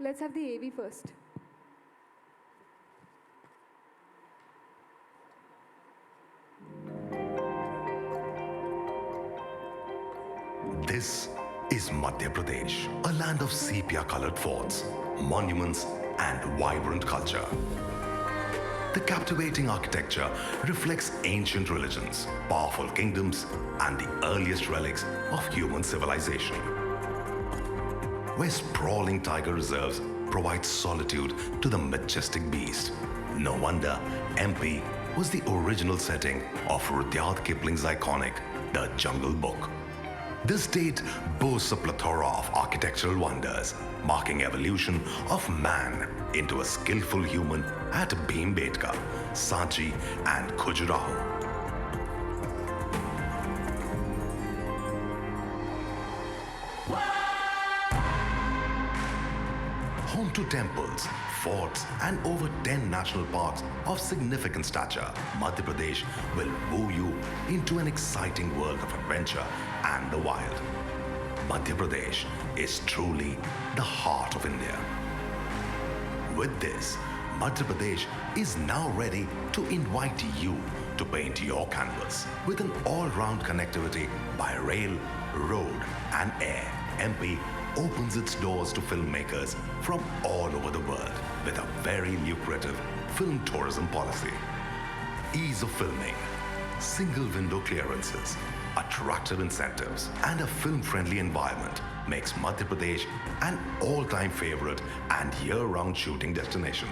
Let's have the AV first. This is Madhya Pradesh, a land of sepia-colored forts, monuments, and vibrant culture. The captivating architecture reflects ancient religions, powerful kingdoms, and the earliest relics of human civilization. Where sprawling tiger reserves provide solitude to the majestic beast. No wonder MP was the original setting of Rudyard Kipling's iconic The Jungle Book. The state boasts a plethora of architectural wonders, marking evolution of man into a skillful human at Bhimbetka, Sanchi, and Khajuraho. Home to temples, forts, and over 10 national parks of significant stature, Madhya Pradesh will woo you into an exciting world of adventure and the wild. Madhya Pradesh is truly the heart of India. With this, Madhya Pradesh is now ready to invite you to paint your canvas. With an all-round connectivity by rail, road, and air, MP opens its doors to filmmakers from all over the world with a very lucrative film tourism policy. Ease of filming, single window clearances, attractive incentives, and a film-friendly environment makes Madhya Pradesh an all-time favorite and year-round shooting destination.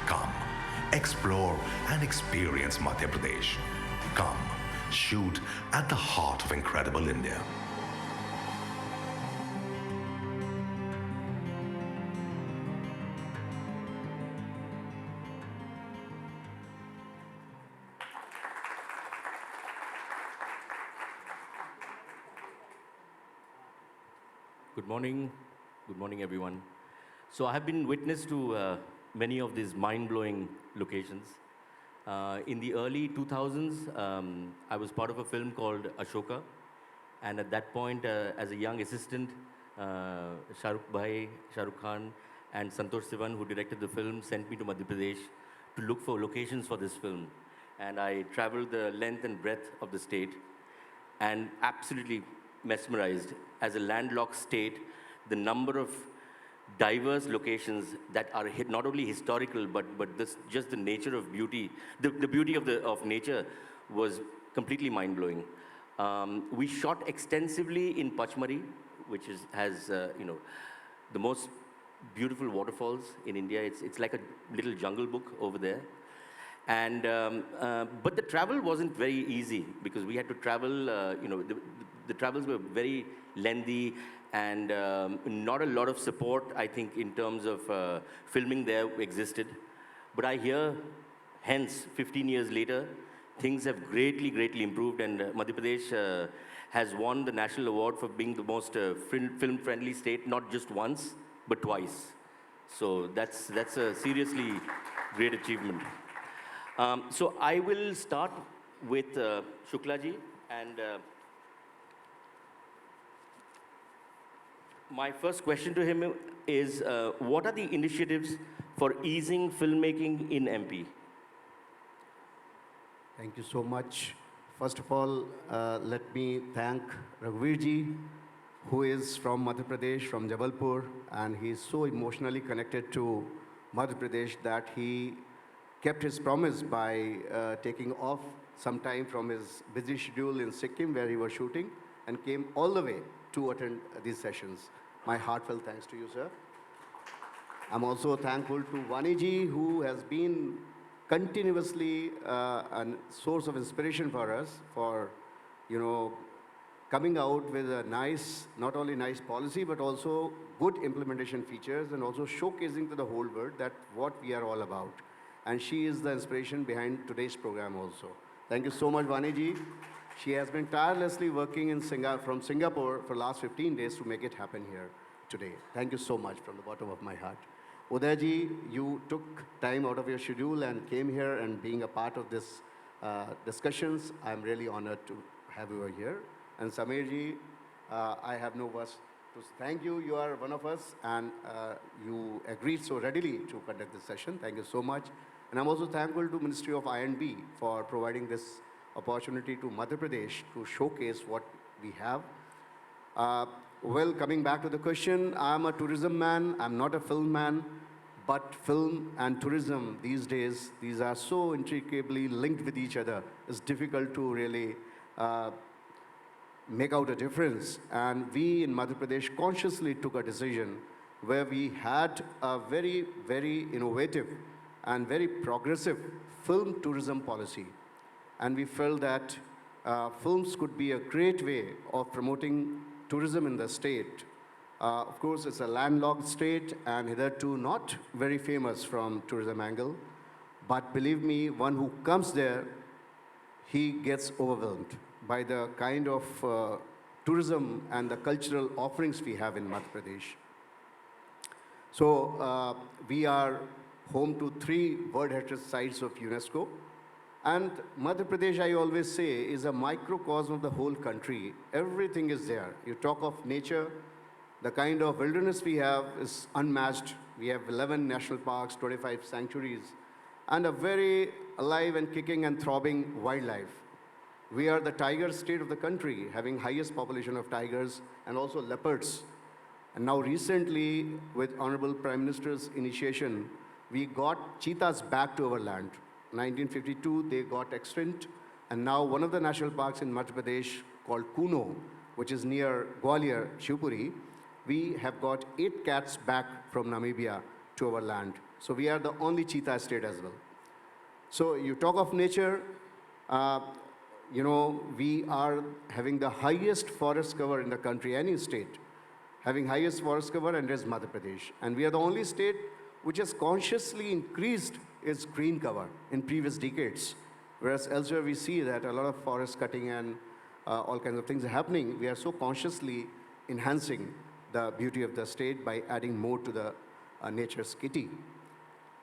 Come, explore and experience Madhya Pradesh. Come, shoot at the heart of incredible India. Good morning everyone. So I have been witness to many of these mind-blowing locations. In the early 2000s, I was part of a film called Ashoka, and at that point, as a young assistant, Shahrukh Khan and Santosh Sivan, who directed the film, sent me to Madhya Pradesh to look for locations for this film. And I traveled the length and breadth of the state and absolutely mesmerized. As a landlocked state, the number of diverse locations that are not only historical, but just the nature of beauty, the beauty of nature was completely mind-blowing. We shot extensively in Pachmari, which has the most beautiful waterfalls in India. It's like a little jungle book over there. And but the travel wasn't very easy because we had to travel. The travels were very lengthy, and not a lot of support, I think, in terms of filming there existed. But I hear, hence, 15 years later, things have greatly improved, and Madhya Pradesh has won the national award for being the most film-friendly state, not just once, but twice. So that's a seriously great achievement. So I will start with Shukla ji, and my first question to him is, what are the initiatives for easing filmmaking in MP? Thank you so much. First of all, let me thank Raghuvir ji, who is from Madhya Pradesh, from Jabalpur, and he is so emotionally connected to Madhya Pradesh that he kept his promise by taking off some time from his busy schedule in Sikkim, where he was shooting, and came all the way to attend these sessions. My heartfelt thanks to you, sir. I'm also thankful to Vani ji, who has been continuously a source of inspiration for us, for coming out with a nice, not only nice policy, but also good implementation features, and also showcasing to the whole world that what we are all about. And she is the inspiration behind today's program also. Thank you so much, Vani ji. She has been tirelessly working from Singapore for the last 15 days to make it happen here today. Thank you so much from the bottom of my heart. Uday ji, you took time out of your schedule and came here, and being a part of this discussions, I'm really honored to have you here. And Samir ji, I have no words to thank you. You are one of us, and you agreed so readily to conduct this session. Thank you so much. And I'm also thankful to Ministry of I&B for providing this opportunity to Madhya Pradesh to showcase what we have. Well, coming back to the question, I'm a tourism man. I'm not a film man. But film and tourism these days, these are so intricately linked with each other. It's difficult to really make out a difference. And we in Madhya Pradesh consciously took a decision where we had a very, very innovative and very progressive film tourism policy. And we felt that films could be a great way of promoting tourism in the state. Of course, it's a landlocked state and hitherto not very famous from tourism angle. But believe me, one who comes there, he gets overwhelmed by the kind of tourism and the cultural offerings we have in Madhya Pradesh. So we are home to 3 World Heritage Sites of UNESCO. And Madhya Pradesh, I always say, is a microcosm of the whole country. Everything is there. You talk of nature, the kind of wilderness we have is unmatched. We have 11 national parks, 25 sanctuaries, and a very alive and kicking and throbbing wildlife. We are the tiger state of the country, having highest population of tigers and also leopards. And now recently, with Honorable Prime Minister's initiation, we got cheetahs back to our land. 1952, they got extinct, and now one of the national parks in Madhya Pradesh called Kuno, which is near Gwalior, Shivpuri, we have got 8 cats back from Namibia to our land. So we are the only cheetah state as well. So you talk of nature, you know, we are having the highest forest cover in the country, any state, having highest forest cover, and there's Madhya Pradesh. And we are the only state which has consciously increased its green cover in previous decades. Whereas elsewhere we see that a lot of forest cutting and all kinds of things are happening. We are so consciously enhancing the beauty of the state by adding more to the nature's kitty.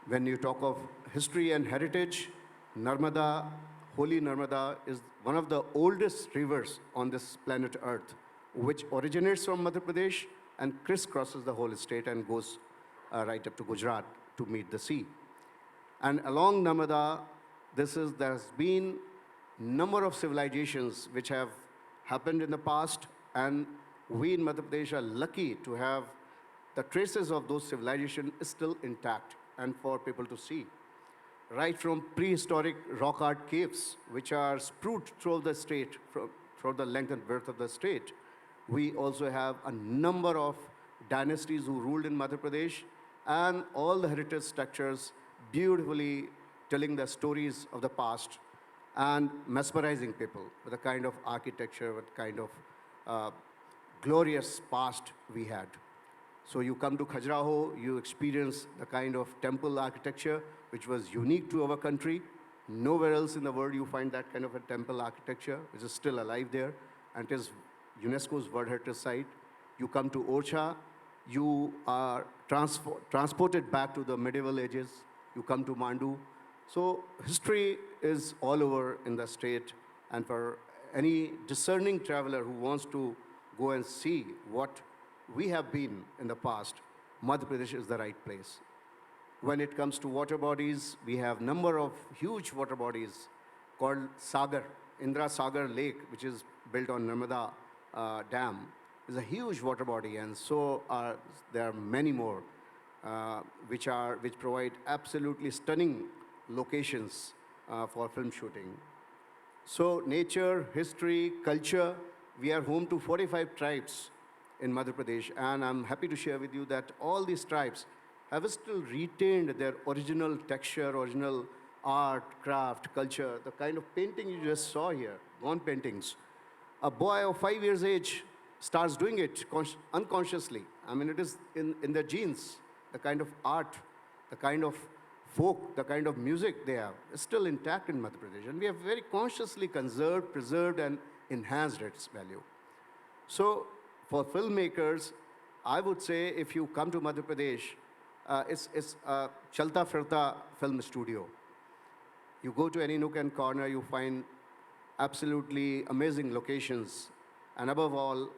When you talk of history and heritage, Narmada, Holy Narmada, is one of the oldest rivers on this planet Earth, which originates from Madhya Pradesh and crisscrosses the whole state and goes right up to Gujarat to meet the sea. And along Narmada, there's been number of civilizations which have happened in the past, and we in Madhya Pradesh are lucky to have the traces of those civilizations still intact and for people to see. Right from prehistoric rock art caves, which are sprawled throughout the state, throughout the length and breadth of the state. We also have a number of dynasties who ruled in Madhya Pradesh, and all the heritage structures beautifully telling the stories of the past and mesmerizing people with the kind of architecture, with kind of glorious past we had. So you come to Khajuraho, you experience the kind of temple architecture which was unique to our country. Nowhere else in the world you find that kind of a temple architecture, which is still alive there, and it is UNESCO's World Heritage Site. You come to Orcha, you are transported back to the medieval ages. You come to Mandu. So history is all over in the state, and for any discerning traveler who wants to go and see what we have been in the past, Madhya Pradesh is the right place. When it comes to water bodies, we have number of huge water bodies called Sagar. Indra Sagar Lake, which is built on Narmada Dam, is a huge water body, and so there are many more which provide absolutely stunning locations for film shooting. So nature, history, culture, we are home to 45 tribes in Madhya Pradesh, and I'm happy to share with you that all these tribes have still retained their original texture, original art, craft, culture, the kind of painting you just saw here, lawn paintings. A boy of 5 years age starts doing it unconsciously. I mean, it is in their genes, the kind of art, the kind of folk, the kind of music they have is still intact in Madhya Pradesh. And we have very consciously conserved, preserved, and enhanced its value. So for filmmakers, I would say if you come to Madhya Pradesh, it's a Chalta Firta film studio. You go to any nook and corner, you find absolutely amazing locations. And above all,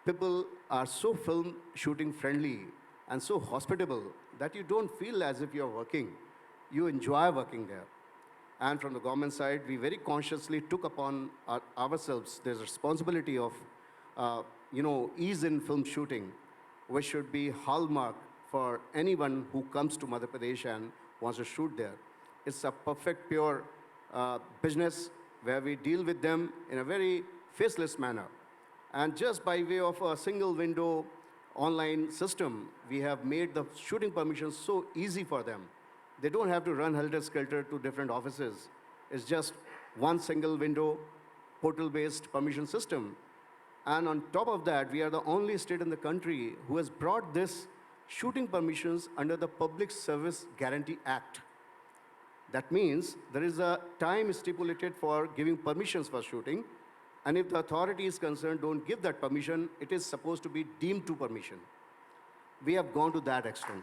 people are so film shooting friendly and so hospitable that you don't feel as if you're working. You enjoy working there. And from the government side, we very consciously took upon ourselves this responsibility of, ease in film shooting, which should be hallmark for anyone who comes to Madhya Pradesh and wants to shoot there. It's a perfect, pure business where we deal with them in a very faceless manner. And just by way of a single window online system, we have made the shooting permissions so easy for them. They don't have to run helter-skelter to different offices. It's just one single window, portal-based permission system. And on top of that, we are the only state in the country who has brought this shooting permissions under the Public Service Guarantee Act. That means there is a time stipulated for giving permissions for shooting, and if the authority is concerned don't give that permission, it is supposed to be deemed to permission. We have gone to that extent.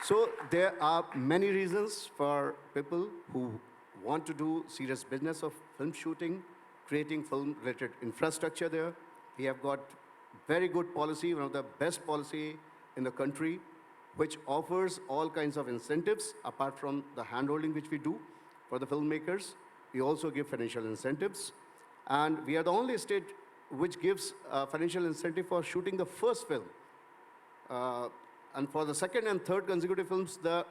So there are many reasons for people who want to do serious business of film shooting, creating film-related infrastructure there. We have got very good policy, one of the best policy in the country, which offers all kinds of incentives apart from the handholding which we do for the filmmakers. We also give financial incentives. And we are the only state which gives financial incentive for shooting the first film. And for the second and third consecutive films, the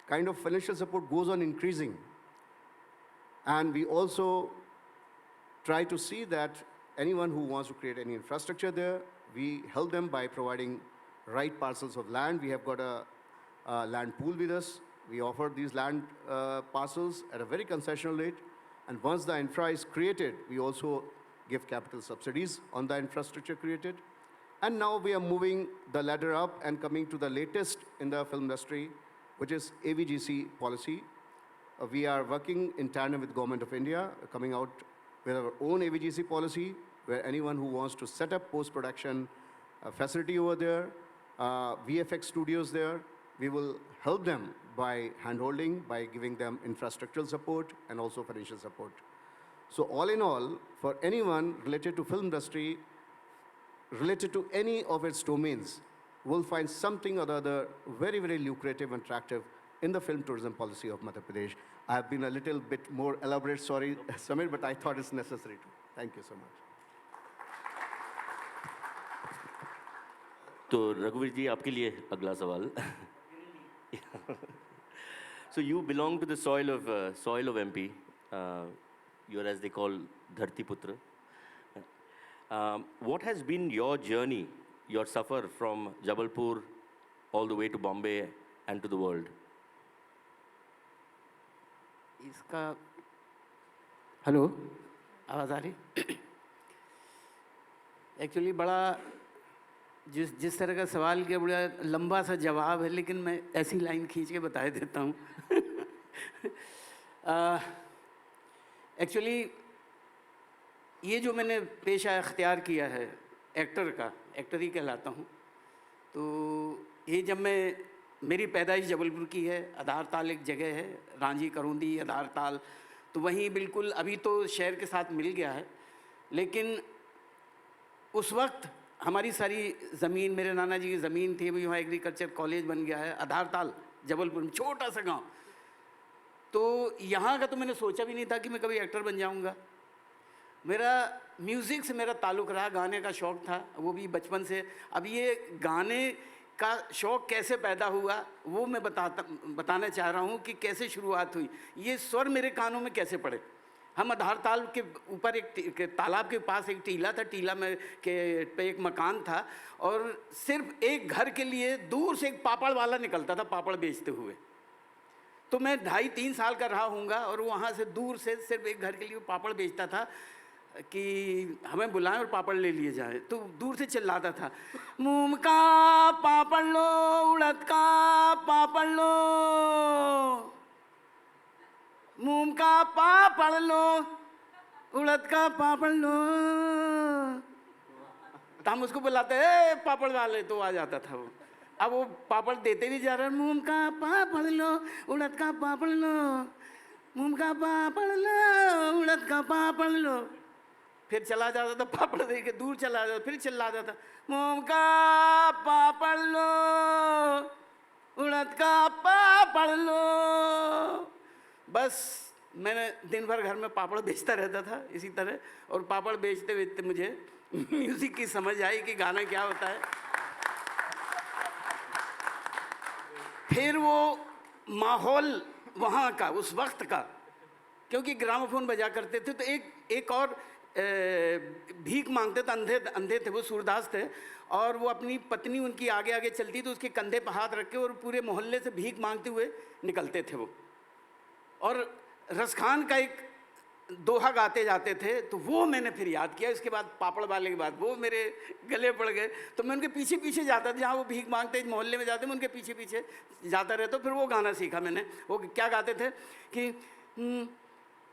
kind of financial support goes on increasing. And we also try to see that anyone who wants to create any infrastructure there, we help them by providing right parcels of land. We have got a land pool with us. We offer these land parcels at a very concessional rate. And once the infra is created, we also give capital subsidies on the infrastructure created. And now we are moving the ladder up and coming to the latest in the film industry, which is AVGC policy. We are working in tandem with Government of India, coming out with our own AVGC policy, where anyone who wants to set up post-production facility over there, VFX studios there, we will help them by handholding, by giving them infrastructural support and also financial support. So all in all, for anyone related to film industry, related to any of its domains, will find something or the other very, very lucrative and attractive in the film tourism policy of Madhya Pradesh. I have been a little bit more elaborate, sorry, Samir, but I thought it's necessary to. Thank you so much. तो रघुवीर जी आपके लिए अगला सवाल. So you belong to the soil of MP. You're, as they call, Dharti Putra. What has been your journey, your suffer from Jabalpur all the way to Bombay and to the world? इसका hello आवाज़ आ रही? Actually बड़ा जिस तरह का सवाल किया बड़ा लंबा सा जवाब है, लेकिन मैं ऐसी लाइन खींच के बता देता हूँ. एक्चुअली ये जो मैंने पेशा अख्तियार किया है एक्टर का, एक्टर ही कहलाता हूँ. तो ये जब मेरी पैदाइश जबलपुर की है. आधार ताल एक जगह है, रांझी करूंदी आधार ताल, तो वहीं बिल्कुल अभी तो शहर के साथ मिल गया है. लेकिन उस वक्त हमारी सारी ज़मीन, मेरे नाना जी की ज़मीन थी, अभी वहाँ एग्रीकल्चर कॉलेज बन गया है आधार ताल जबलपुर में, छोटा सा गांव. तो यहाँ का तो मैंने सोचा भी नहीं था कि मैं कभी एक्टर बन जाऊँगा. मेरा म्यूज़िक से मेरा ताल्लुक़ रहा, गाने का शौक़ था, वो भी बचपन से. अब ये गाने का शौक़ कैसे पैदा हुआ वो मैं बताना चाह रहा हूँ कि कैसे शुरुआत हुई. ये स्वर मेरे कानों में कैसे पड़े. हम आधार ताल के ऊपर एक तालाब के पास एक टीला था, टीला में पे एक मकान था, और सिर्फ एक घर के लिए दूर से एक पापड़ वाला निकलता था पापड़ बेचते हुए. तो मैं 2.5-3 साल का रहा हूँगा, और वहाँ से दूर से सिर्फ एक घर के लिए पापड़ बेचता था कि हमें बुलाएं और पापड़ ले लिए जाए. तो दूर से चिल्लाता था, मूंग का पापड़ लो, उड़द का पापड़ लो, मूंग का पापड़ लो, उड़द का पापड़ लो. तो हम उसको बुलाते, ए पापड़ वाले, तो आ जाता था वो. अब वो पापड़ देते भी जा रहे हैं, मूंग का पापड़ लो, उड़द का पापड़ लो, मूंग का पापड़ लो, उड़द का पापड़ लो. फिर चला जाता था, पापड़ दे के दूर चला जाता, फिर चिल्ला जाता, मूंग का पापड़ लो, उड़द का पापड़ लो। बस मैंने दिन भर घर में पापड़ बेचता रहता था इसी तरह, और पापड़ बेचते बेचते मुझे म्यूज़िक की समझ आई कि गाना क्या होता है। फिर वो माहौल वहाँ का, उस वक्त का, क्योंकि ग्रामोफोन बजा करते थे, तो एक और भीख मांगते थे, अंधे थे वो, सूरदास थे, और वो अपनी पत्नी उनकी आगे आगे चलती तो उसके कंधे पर हाथ रख के और पूरे मोहल्ले से भीख मांगते हुए निकलते थे वो। और रसखान का एक दोहा गाते जाते थे, तो वो मैंने फिर याद किया। इसके बाद पापड़ वाले के बाद वो मेरे गले पड़ गए, तो मैं उनके पीछे पीछे जाता था, जहाँ वो भीख मांगते मोहल्ले में जाते मैं उनके पीछे पीछे जाता रहता। फिर वो गाना सीखा मैंने। वो क्या गाते थे कि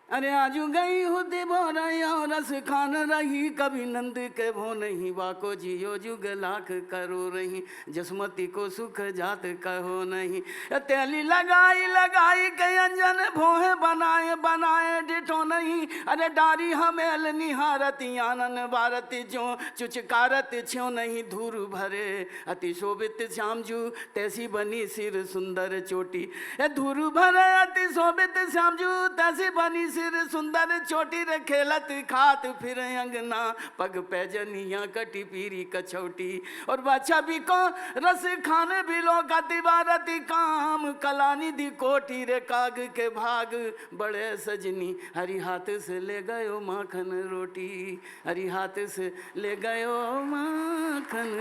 अरे आजू गई होते बोरया रस खान रही, कभी नंद के भो नहीं, वाको जियो जुग लाख करो रही, जसमती को सुख जात कहो नहीं। तेली लगाई लगाई के अंजन भोहे बनाए बनाए डिठो नहीं, अरे डारी हमेल निहारती आनन भारती जो चुचकारत छो नहीं, धूर भरे अति शोभित श्यामजू तैसी बनी सिर सुंदर चोटी, धूर भरे अति शोभित श्यामजू तैसी बनी सिर सुंदर चोटी रे, खेलत खात फिर अंगना, पग पैजनिया कटी पीरी कछौटी, और बाछा भी को रस खान बिलो का दीवारती काम, कलानी दी कोठी रे काग के भाग, बड़े सजनी हरी हाथ से ले गयो माखन रोटी, हरी हाथ से ले गयो माखन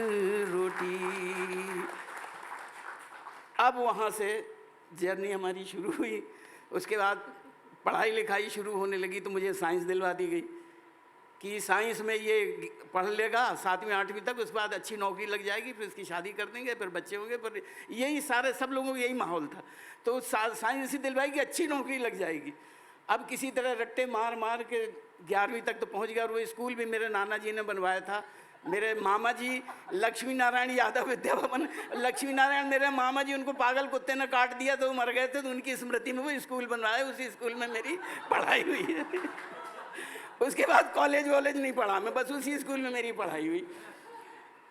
रोटी। अब वहाँ से जर्नी हमारी शुरू हुई। उसके बाद पढ़ाई लिखाई शुरू होने लगी, तो मुझे साइंस दिलवा दी गई कि साइंस में ये पढ़ लेगा 7वीं 8वीं तक, उसके बाद अच्छी नौकरी लग जाएगी, फिर इसकी शादी कर देंगे, फिर बच्चे होंगे, फिर यही सारे सब लोगों को यही माहौल था। तो साइंस इसी दिलवाई कि अच्छी नौकरी लग जाएगी। अब किसी तरह रट्टे मार मार के 11वीं तक तो पहुँच गया। और वो स्कूल भी मेरे नाना जी ने बनवाया था। मेरे मामा जी लक्ष्मी नारायण यादव विद्या भवन, लक्ष्मी नारायण मेरे मामा जी, उनको पागल कुत्ते ने काट दिया तो वो मर गए थे, तो उनकी स्मृति में वो स्कूल बनवाया। उसी स्कूल में मेरी पढ़ाई हुई है। उसके बाद कॉलेज वॉलेज नहीं पढ़ा मैं, बस उसी स्कूल में मेरी पढ़ाई हुई।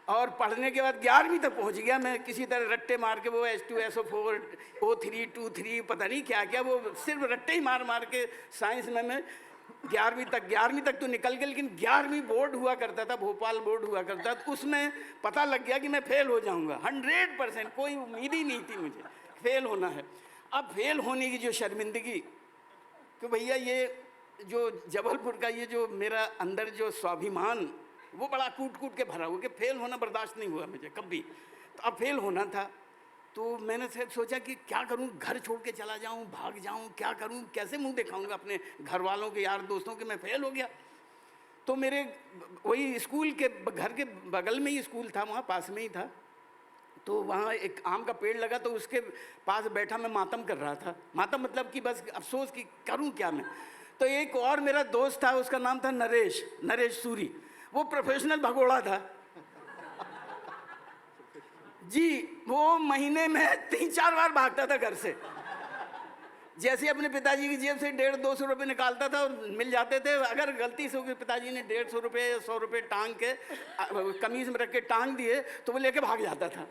और पढ़ने के बाद 11वीं तक पहुंच गया मैं किसी तरह रट्टे मार के। वो H2 SO4 O3 2 3 पता नहीं क्या क्या, वो सिर्फ रट्टे ही मार मार के साइंस में मैं 11वीं तक तो निकल गया। लेकिन 11वीं बोर्ड हुआ करता था, भोपाल बोर्ड हुआ करता था, उसमें पता लग गया कि मैं फेल हो जाऊंगा 100%। कोई उम्मीद ही नहीं थी मुझे फेल होना है। अब फेल होने की जो शर्मिंदगी, कि भैया ये जो जबलपुर का ये जो मेरा अंदर जो स्वाभिमान, वो बड़ा कूट कूट के भरा हुआ कि फेल होना बर्दाश्त नहीं हुआ मुझे कभी। तो अब फेल होना था, तो मैंने सोचा कि क्या करूं, घर छोड़ के चला जाऊं, भाग जाऊं, क्या करूं, कैसे मुंह दिखाऊंगा अपने घर वालों के, यार दोस्तों के मैं फेल हो गया। तो मेरे वही स्कूल के घर के बगल में ही स्कूल था, वहाँ पास में ही था। तो वहाँ एक आम का पेड़ लगा, तो उसके पास बैठा मैं मातम कर रहा था। मातम मतलब कि बस अफसोस कि करूं क्या मैं। तो एक और मेरा दोस्त था, उसका नाम था नरेश सूरी। वो प्रोफेशनल भगोड़ा था जी। वो महीने में 3-4 बार भागता था घर से। जैसे अपने पिताजी की जेब से 150-200 रुपये निकालता था और मिल जाते थे। अगर गलती से पिताजी ने 150 रुपये या 100 रुपये टांग के कमीज में रख के टांग दिए, तो वो लेके भाग जाता था।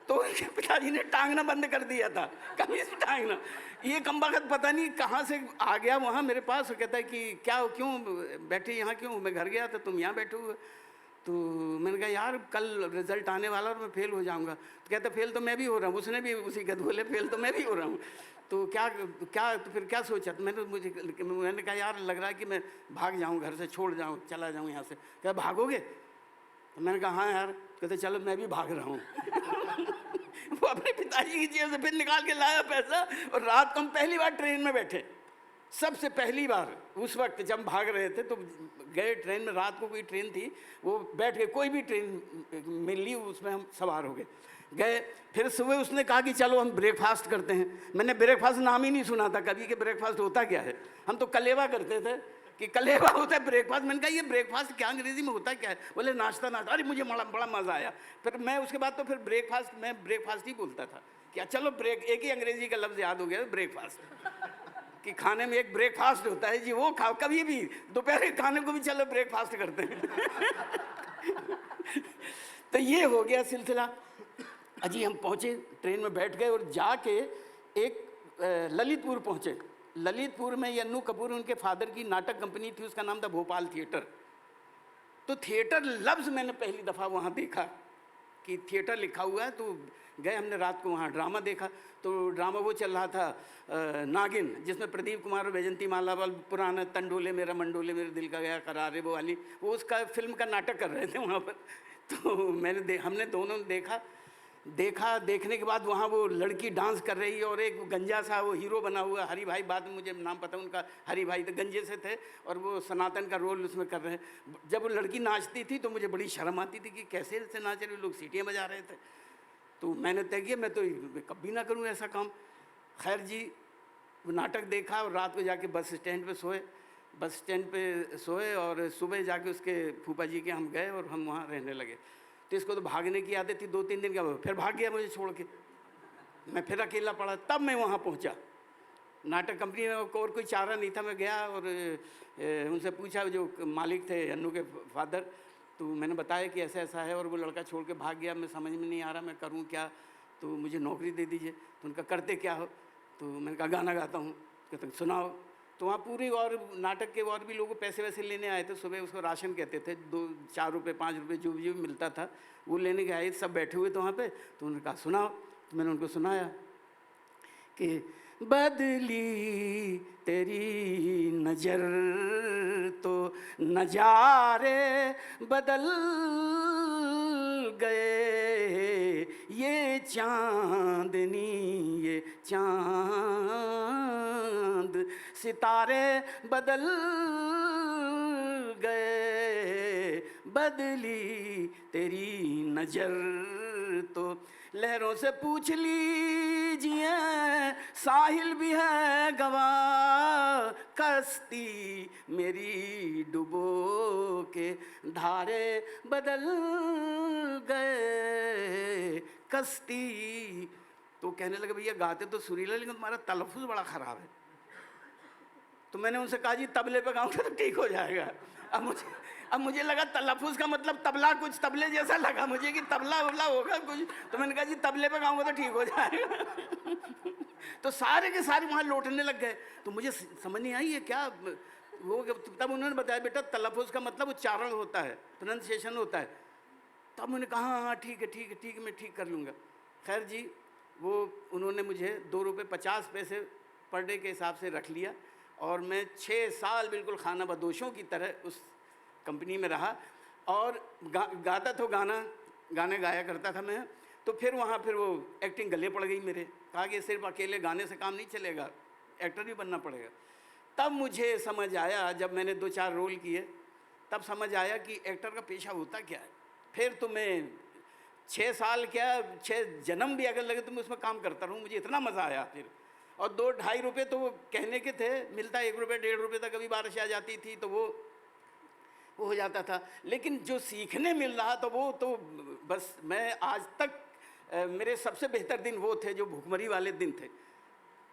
तो उनके पिताजी ने टांगना बंद कर दिया था, कमीज में टांगना। ये कमबख्त पता नहीं कहाँ से आ गया वहाँ मेरे पास। वो कहता है कि क्या, क्यों बैठे यहाँ, क्यों, मैं घर गया था, तुम यहाँ बैठे हुए। तो मैंने कहा यार कल रिजल्ट आने वाला और मैं फेल हो जाऊंगा। तो कहता फेल तो मैं भी हो रहा हूँ। उसने भी उसी गद बोले फेल तो मैं भी हो रहा हूँ। तो क्या तो फिर क्या सोचा। तो मैंने कहा यार लग रहा है कि मैं भाग जाऊँ, घर से छोड़ जाऊँ, चला जाऊँ यहाँ से। क्या भागोगे? तो मैंने कहा हाँ यार। कहते चलो मैं भी भाग रहा हूँ। वो अपने पिताजी की जेब से फिर निकाल के लाया पैसा, और रात को हम पहली बार ट्रेन में बैठे, सबसे पहली बार। उस वक्त जब भाग रहे थे तो गए ट्रेन में, रात को कोई ट्रेन थी, वो बैठ के कोई भी ट्रेन मिली उसमें हम सवार हो गए। फिर सुबह उसने कहा कि चलो हम ब्रेकफास्ट करते हैं। मैंने ब्रेकफास्ट नाम ही नहीं सुना था कभी कि ब्रेकफास्ट होता क्या है। हम तो कलेवा करते थे कि कलेवा होता है ब्रेकफास्ट। मैंने कहा ये ब्रेकफास्ट क्या अंग्रेजी में होता क्या है? बोले नाश्ता। अरे मुझे बड़ा मज़ा आया। फिर मैं उसके बाद तो फिर ब्रेकफास्ट ही बोलता था कि चलो ब्रेक, एक ही अंग्रेजी का लफ्ज़ याद हो गया, ब्रेकफास्ट। कि खाने में एक ब्रेकफास्ट होता है जी, वो खाओ कभी भी, दोपहर के खाने को भी चलो ब्रेकफास्ट करते हैं। तो ये हो गया सिलसिला। अजी हम पहुँचे, ट्रेन में बैठ गए और जाके एक ललितपुर पहुँचे। ललितपुर में यन्नू कपूर उनके फादर की नाटक कंपनी थी, उसका नाम था भोपाल थिएटर। तो थिएटर लफ्ज़ मैंने पहली दफ़ा वहाँ देखा कि थिएटर लिखा हुआ है। तो गए हमने रात को वहाँ ड्रामा देखा। तो ड्रामा वो चल रहा था नागिन, जिसमें प्रदीप कुमार और वैजंती मालावाल पुराना तंडोले मेरा मंडोले मेरे दिल का गया करारे वो वाली, वो उसका फिल्म का नाटक कर रहे थे वहाँ पर। तो हमने दोनों देखा। देखने के बाद वहाँ वो लड़की डांस कर रही है और एक गंजा सा वो हीरो बना हुआ हरी भाई, बाद में मुझे नाम पता उनका, हरी भाई तो गंजे से थे और वो सनातन का रोल उसमें कर रहे हैं। जब वो लड़की नाचती थी तो मुझे बड़ी शर्म आती थी कि कैसे से नाच रहे, लोग सीटियाँ बजा रहे थे। तो मैंने तय किया मैं तो कभी ना करूँ ऐसा काम। खैर जी वो नाटक देखा और रात को जाके बस स्टैंड पे सोए और सुबह जाके उसके फूफा जी के हम गए और हम वहाँ रहने लगे। तो इसको तो भागने की आदत थी, 2-3 दिन का फिर भाग गया मुझे छोड़ के, मैं फिर अकेला पड़ा। तब मैं वहाँ पहुँचा नाटक कंपनी में, और कोई चारा नहीं था। मैं गया और उनसे पूछा, जो मालिक थे अन्नू के फादर, तो मैंने बताया कि ऐसा ऐसा है और वो लड़का छोड़ के भाग गया, मैं समझ में नहीं आ रहा मैं करूँ क्या, तो मुझे नौकरी दे दीजिए। तो उनका करते क्या हो? तो मैंने कहा गाना गाता हूँ। कहते सुनाओ। तो वहाँ पूरी और नाटक के और भी लोग पैसे वैसे लेने आए थे। सुबह उसको राशन कहते थे, 2-4 रुपये 5 रुपये जो भी मिलता था वो लेने के आए, सब बैठे हुए थे वहाँ पे। तो उन्होंने कहा सुनाओ। तो मैंने उनको सुनाया कि बदली तेरी नज़र तो नजारे बदल गए, ये चांदनी ये चांद सितारे बदल गए, बदली तेरी नज़र तो लहरों से पूछ लीजिए, साहिल भी है गवाह, कश्ती मेरी डुबो के धारे बदल गए, कश्ती। तो कहने लगे भैया गाते तो सुरीला लेकिन तुम्हारा तलफ़ुज़ बड़ा ख़राब है। तो मैंने उनसे कहा जी तबले पे गाऊंगा तो ठीक हो जाएगा। अब मुझे लगा तलफ़ुज़ का मतलब तबला, कुछ तबले जैसा लगा मुझे कि तबला वबला होगा कुछ। तो मैंने कहा जी तबले पे गाऊंगा तो ठीक हो जाएगा। तो सारे के सारे वहाँ लौटने लग गए। तो मुझे समझ नहीं आई ये क्या वो। तब उन्होंने बताया बेटा तलफ़ुज़ का मतलब उच्चारण होता है, प्रोनंसिएशन होता है। तब मैंने कहा हाँ ठीक है मैं ठीक कर लूँगा। खैर जी वो उन्होंने मुझे 2 रुपये 50 पैसे पर डे के हिसाब से रख लिया और मैं 6 साल बिल्कुल खाना बदोशों की तरह उस कंपनी में रहा और गाता तो गाने गाया करता था मैं। तो फिर वहाँ वो एक्टिंग गले पड़ गई मेरे। कहा कि सिर्फ अकेले गाने से काम नहीं चलेगा, एक्टर भी बनना पड़ेगा। तब मुझे समझ आया, जब मैंने 2-4 रोल किए तब समझ आया कि एक्टर का पेशा होता क्या है। फिर तो मैं 6 साल क्या 6 जन्म भी अगर लगे तो मैं उसमें काम करता रहूँ, मुझे इतना मज़ा आया। फिर और 2-2.5 रुपये तो वो कहने के थे, मिलता 1 रुपये 1.5 रुपये तक, कभी बारिश आ जाती थी तो वो हो जाता था। लेकिन जो सीखने मिल रहा था वो तो बस मैं आज तक मेरे सबसे बेहतर दिन वो थे जो भूखमरी वाले दिन थे।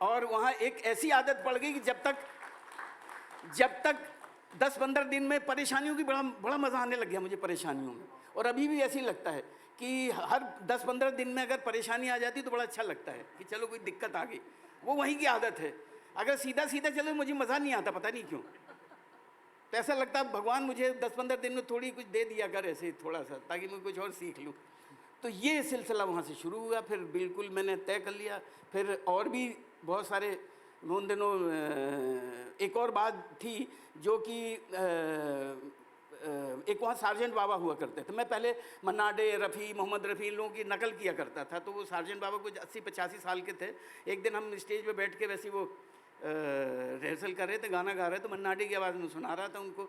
और वहाँ एक ऐसी आदत पड़ गई कि जब तक 10-15 दिन में परेशानियों की बड़ा मज़ा आने लग गया मुझे परेशानियों में। और अभी भी ऐसे ही लगता है कि हर 10-15 दिन में अगर परेशानी आ जाती तो बड़ा अच्छा लगता है कि चलो कोई दिक्कत आ गई। वो वहीं की आदत है। अगर सीधा चलो मुझे मज़ा नहीं आता, पता नहीं क्यों। तो ऐसा लगता है भगवान मुझे 10-15 दिन में थोड़ी कुछ दे दिया कर ऐसे थोड़ा सा, ताकि मैं कुछ और सीख लूँ। तो ये सिलसिला वहाँ से शुरू हुआ। फिर बिल्कुल मैंने तय कर लिया। फिर और भी बहुत सारे उन दिनों एक और बात थी जो कि एक वहाँ सार्जेंट बाबा हुआ करते थे। मैं पहले मन्ना डे, रफ़ी, मोहम्मद रफ़ी इन लोगों की नकल किया करता था। तो वो सार्जेंट बाबा कुछ 80-85 साल के थे। एक दिन हम स्टेज पे बैठ के वैसे वो रिहर्सल कर रहे थे, गाना गा रहे थे, मन्ना डे की आवाज़ में सुना रहा था उनको।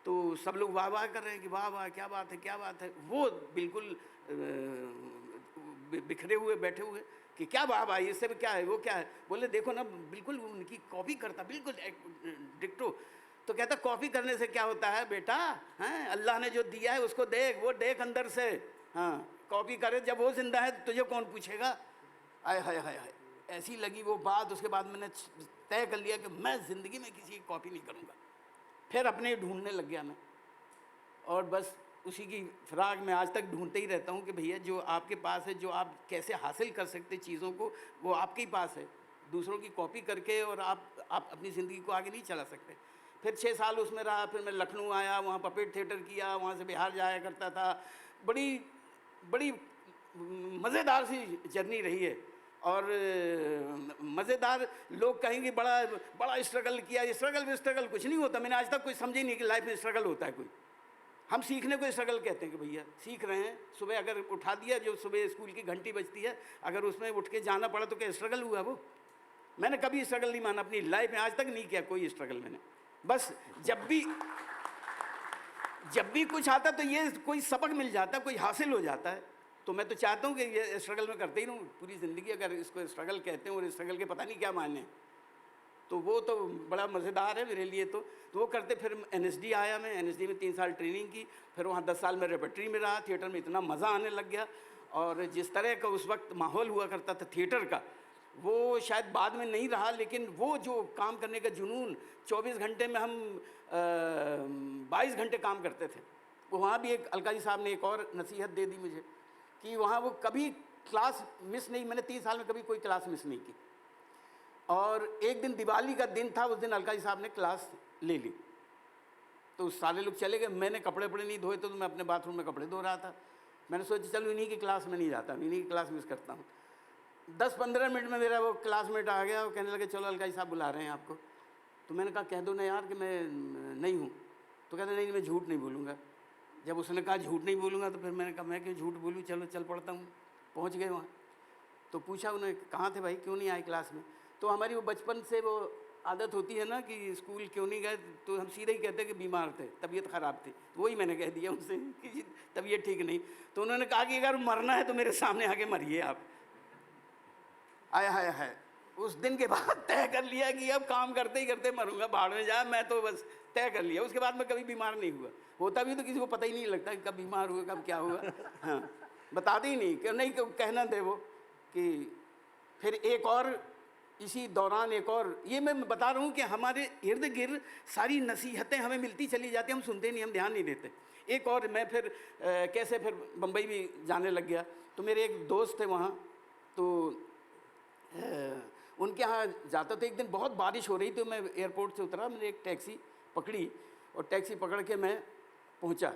तो सब लोग वाह वाह कर रहे हैं कि वाह वाह क्या बात है। वो बिल्कुल बिखरे हुए बैठे हुए कि क्या वाह वाह, ये सब क्या है, वो क्या है। बोले देखो ना बिल्कुल उनकी कॉपी करता, बिल्कुल डिक्टो। तो कहता कॉपी करने से क्या होता है बेटा, हैं अल्लाह ने जो दिया है उसको देख, वो देख अंदर से। हाँ कॉपी करे, जब वो जिंदा है तुझे कौन पूछेगा। आय हाय हाय हाय, ऐसी लगी वो बात। उसके बाद मैंने तय कर लिया कि मैं ज़िंदगी में किसी की कॉपी नहीं करूँगा। फिर अपने ढूंढने लग गया मैं, और बस उसी की फिराक में आज तक ढूंढते ही रहता हूँ कि भैया जो आपके पास है, जो आप कैसे हासिल कर सकते चीज़ों को, वो आपके ही पास है। दूसरों की कॉपी करके और आप अपनी ज़िंदगी को आगे नहीं चला सकते। फिर 6 साल उसमें रहा, फिर मैं लखनऊ आया, वहाँ पपेट थिएटर किया, वहाँ से बिहार जाया करता था। बड़ी मज़ेदार सी जर्नी रही है, और मज़ेदार लोग कहेंगे बड़ा स्ट्रगल किया। स्ट्रगल कुछ नहीं होता। मैंने आज तक कोई समझे नहीं कि लाइफ में स्ट्रगल होता है कोई। हम सीखने को स्ट्रगल कहते हैं कि भैया सीख रहे हैं। सुबह अगर उठा दिया, जो सुबह स्कूल की घंटी बजती है, अगर उसमें उठ के जाना पड़ा तो क्या स्ट्रगल हुआ वो? मैंने कभी स्ट्रगल नहीं माना अपनी लाइफ में, आज तक नहीं किया कोई स्ट्रगल मैंने। बस जब भी कुछ आता तो ये कोई सबक मिल जाता, कोई हासिल हो जाता है। तो मैं तो चाहता हूँ कि ये स्ट्रगल में करते ही रहूँ पूरी ज़िंदगी। अगर इसको स्ट्रगल कहते हैं और स्ट्रगल के पता नहीं क्या मायने हैं, तो वो तो बड़ा मज़ेदार है मेरे लिए। तो वो करते। फिर NSD आया, मैं NSD में 3 साल ट्रेनिंग की, फिर वहाँ 10 साल में रेपर्टरी में रहा। थिएटर में इतना मज़ा आने लग गया, और जिस तरह का उस वक्त माहौल हुआ करता था थिएटर का, वो शायद बाद में नहीं रहा। लेकिन वो जो काम करने का जुनून, 24 घंटे में हम 22 घंटे काम करते थे। वहाँ भी एक अलका जी साहब ने एक और नसीहत दे दी मुझे कि वहाँ वो कभी क्लास मिस नहीं, मैंने 3 साल में कभी कोई क्लास मिस नहीं की। और एक दिन दिवाली का दिन था, उस दिन अलका जी साहब ने क्लास ले ली, तो सारे लोग चले गए। मैंने कपड़े नहीं धोए, तो मैं अपने बाथरूम में कपड़े धो रहा था। मैंने सोचा चलो इन्हीं की क्लास में नहीं जाता, इन्हीं की क्लास मिस करता हूँ। 10-15 मिनट में मेरा वो क्लासमेट आ गया और कहने लगे चलो अलका जी साहब बुला रहे हैं आपको। तो मैंने कहा कह दो ना यार कि मैं नहीं हूँ। तो कहते नहीं मैं झूठ नहीं बोलूँगा। जब उसने कहा झूठ नहीं बोलूँगा, तो फिर मैंने कहा मैं क्यों झूठ बोलूँ, चलो चल पड़ता हूँ। पहुँच गए वहाँ, तो पूछा उन्होंने कहाँ थे भाई, क्यों नहीं आए क्लास में? तो हमारी वो बचपन से वो आदत होती है ना कि स्कूल क्यों नहीं गए, तो हम सीधे ही कहते हैं कि बीमार थे, तबीयत ख़राब थी। तो वही मैंने कह दिया उनसे कि तबीयत ठीक नहीं। तो उन्होंने कहा कि अगर मरना है तो मेरे सामने आके मरिए आप। आया है उस दिन के बाद तय कर लिया कि अब काम करते ही करते मरूंगा, भाड़ में जा। मैं तो बस तय कर लिया। उसके बाद मैं कभी बीमार नहीं हुआ। होता भी तो किसी को पता ही नहीं लगता कि कब बीमार हुआ, कब क्या हुआ। हाँ, बताते ही नहीं, नहीं कहना दे वो कि। फिर एक और इसी दौरान एक और, ये मैं बता रहा हूँ कि हमारे इर्द गिर्द सारी नसीहतें हमें मिलती चली जाती, हम सुनते नहीं, हम ध्यान नहीं देते। एक और मैं फिर कैसे फिर बम्बई भी जाने लग गया। तो मेरे एक दोस्त थे वहाँ, तो उनके यहाँ जाता था। एक दिन बहुत बारिश हो रही थी, तो मैं एयरपोर्ट से उतरा, मैंने एक टैक्सी पकड़ी, और टैक्सी पकड़ के मैं पहुँचा।